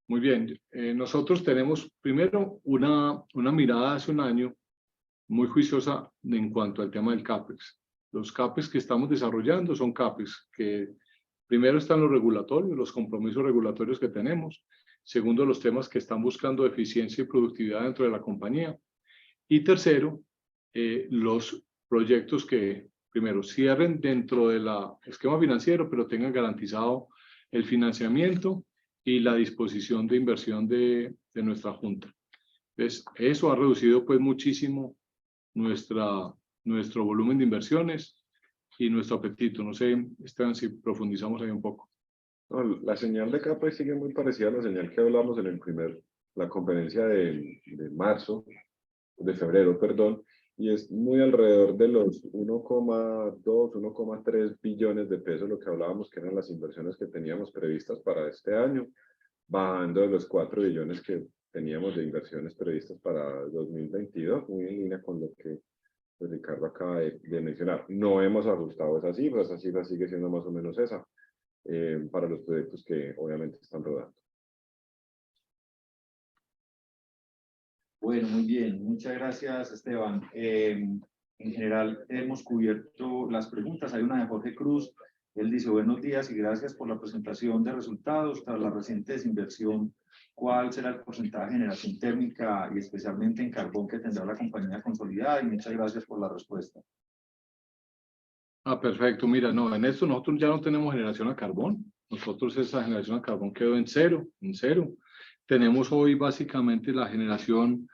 Muy bien. Nosotros tenemos primero una mirada hace un año muy juiciosa en cuanto al tema del CAPEX. Los CAPEX que estamos desarrollando son CAPEX que primero están los regulatorios, los compromisos regulatorios que tenemos. Segundo, los temas que están buscando eficiencia y productividad dentro de la compañía. Y tercero, los proyectos que primero cierren dentro del esquema financiero, pero tengan garantizado el financiamiento y la disposición de inversión de nuestra junta. Entonces, eso ha reducido pues muchísimo nuestro volumen de inversiones y nuestro apetito. No sé, Esteban, si profundizamos ahí un poco. No, la señal de CAPEX sigue muy parecida a la señal que hablamos en la conferencia de febrero, perdón, y es muy alrededor de los 1,2, 1,3 billones de pesos, lo que hablábamos que eran las inversiones que teníamos previstas para este año, bajando de los 4 billones que teníamos de inversiones previstas para 2022, muy en línea con lo que pues, Ricardo acaba de mencionar. No hemos ajustado esa cifra sigue siendo más o menos esa, para los proyectos que obviamente están rodando. Bueno, muy bien. Muchas gracias, Esteban. En general, hemos cubierto las preguntas. Hay una de Jorge Cruz. Él dice, buenos días y gracias por la presentación de resultados. Tras la reciente desinversión, ¿cuál será el porcentaje de generación térmica y especialmente en carbón que tendrá la compañía consolidada? Y muchas gracias por la respuesta. Perfecto. Mira, no, en esto nosotros ya no tenemos generación a carbón. Nosotros esa generación a carbón quedó en cero. Tenemos hoy básicamente la generación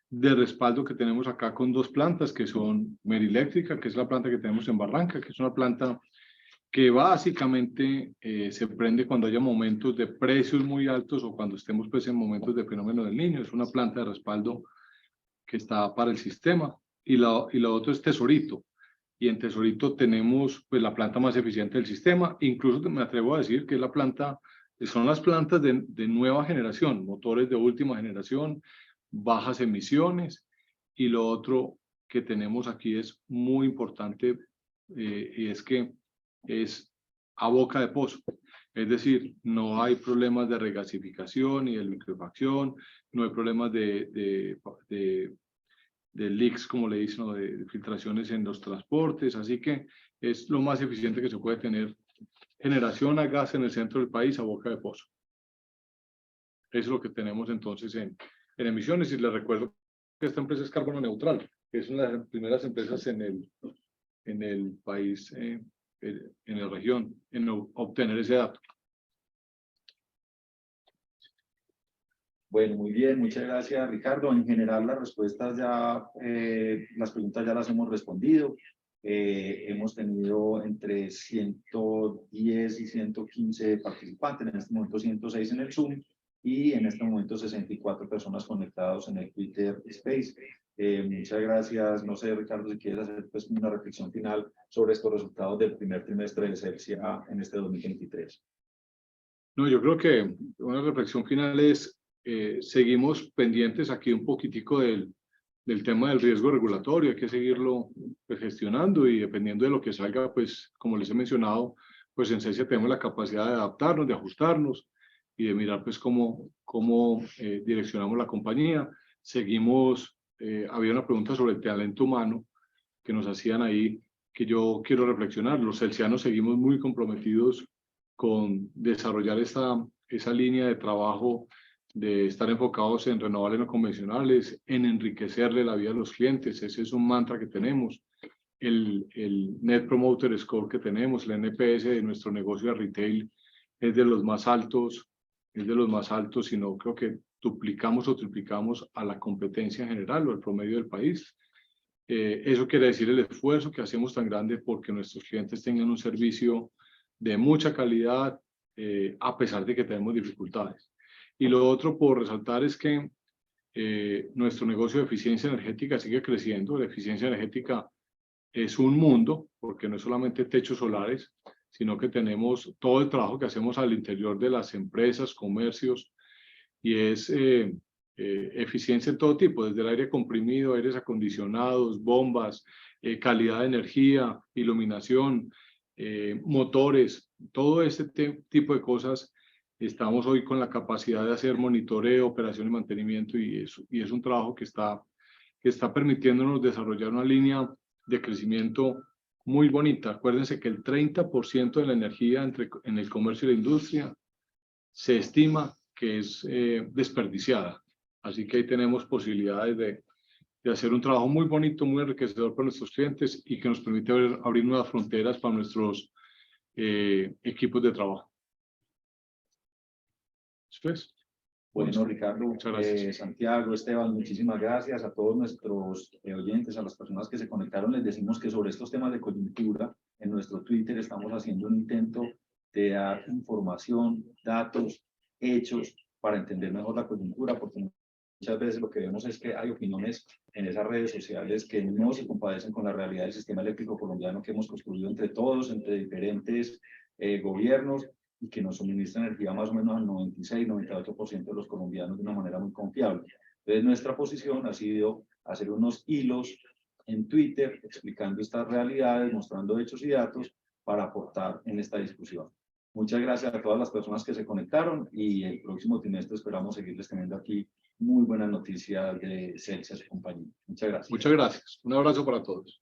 de respaldo que tenemos acá con 2 plantas que son Meriléctrica, que es la planta que tenemos en Barranca, que es una planta que básicamente se prende cuando haya momentos de precios muy altos o cuando estemos pues en momentos de fenómeno del Niño. Es una planta de respaldo que está para el sistema. Y la otra es Tesorito. Y en Tesorito tenemos pues la planta más eficiente del sistema. Incluso me atrevo a decir que es la planta, son las plantas de nueva generación, motores de última generación, bajas emisiones. Y lo otro que tenemos aquí es muy importante y es que es a boca de pozo. Es decir, no hay problemas de regasificación y de liquefacción, no hay problemas de leaks, como le dicen, o de filtraciones en los transportes, así que es lo más eficiente que se puede tener generación a gas en el centro del país a boca de pozo. Eso es lo que tenemos entonces en emisiones. Y les recuerdo que esta empresa es carbono neutral, que es una de las primeras empresas en el país, en la región, en obtener ese dato. Bueno, muy bien, muchas gracias, Ricardo. En general, las respuestas ya, las preguntas ya las hemos respondido. Hemos tenido entre 110 y 115 participantes, en este momento 106 en el Zoom, y en este momento 64 personas conectadas en el Twitter Space. Muchas gracias. No sé, Ricardo, si quieres hacer pues una reflexión final sobre estos resultados del primer trimestre de Celsia en este 2023. No, yo creo que una reflexión final es, seguimos pendientes aquí un poquitico del tema del riesgo regulatorio. Hay que seguirlo pues, gestionando, y dependiendo de lo que salga, pues como les he mencionado, pues en Celsia tenemos la capacidad de adaptarnos, de ajustarnos y de mirar pues cómo direccionamos la compañía. Seguimos, había una pregunta sobre el talento humano que nos hacían ahí, que yo quiero reflexionar. Los celsianos seguimos muy comprometidos con desarrollar esa línea de trabajo, de estar enfocados en renovables no convencionales, en enriquecerle la vida a los clientes. Ese es un mantra que tenemos. El Net Promoter Score que tenemos, el NPS de nuestro negocio de retail, es de los más altos, y no creo que duplicamos o triplicamos a la competencia en general o el promedio del país. Eso quiere decir el esfuerzo que hacemos tan grande porque nuestros clientes tengan un servicio de mucha calidad, a pesar de que tenemos dificultades. Y lo otro por resaltar es que nuestro negocio de eficiencia energética sigue creciendo. La eficiencia energética es un mundo, porque no es solamente techos solares, sino que tenemos todo el trabajo que hacemos al interior de las empresas, comercios, y es eficiencia en todo tipo, desde el aire comprimido, aires acondicionados, bombas, calidad de energía, iluminación, motores, todo este tipo de cosas. Estamos hoy con la capacidad de hacer monitoreo, operación y mantenimiento, y es un trabajo que está permitiéndonos desarrollar una línea de crecimiento muy bonita. Acuérdense que el 30% de la energía en el comercio y la industria se estima que es desperdiciada. Así que ahí tenemos posibilidades de hacer un trabajo muy bonito, muy enriquecedor para nuestros clientes y que nos permite abrir nuevas fronteras para nuestros equipos de trabajo. Pues, bueno, Ricardo, muchas gracias. Santiago, Esteban, muchísimas gracias a todos nuestros oyentes, a las personas que se conectaron. Les decimos que sobre estos temas de coyuntura, en nuestro Twitter estamos haciendo un intento de dar información, datos, hechos, para entender mejor la coyuntura, porque muchas veces lo que vemos es que hay opiniones en esas redes sociales que no se compadecen con la realidad del sistema eléctrico colombiano que hemos construido entre todos, entre diferentes gobiernos, y que nos suministra energía más o menos al 96-98% de los colombianos de una manera muy confiable. Entonces, nuestra posición ha sido hacer unos hilos en Twitter explicando estas realidades, mostrando hechos y datos para aportar en esta discusión. Muchas gracias a todas las personas que se conectaron, y el próximo trimestre esperamos seguirles teniendo aquí muy buenas noticias de Celsia y compañía. Muchas gracias. Muchas gracias. Un abrazo para todos.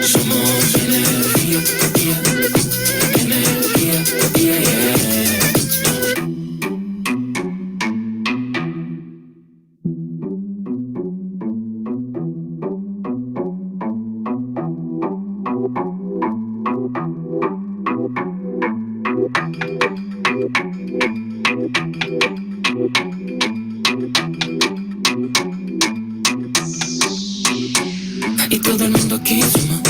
Somos energía, y todo el mundo aquí suma.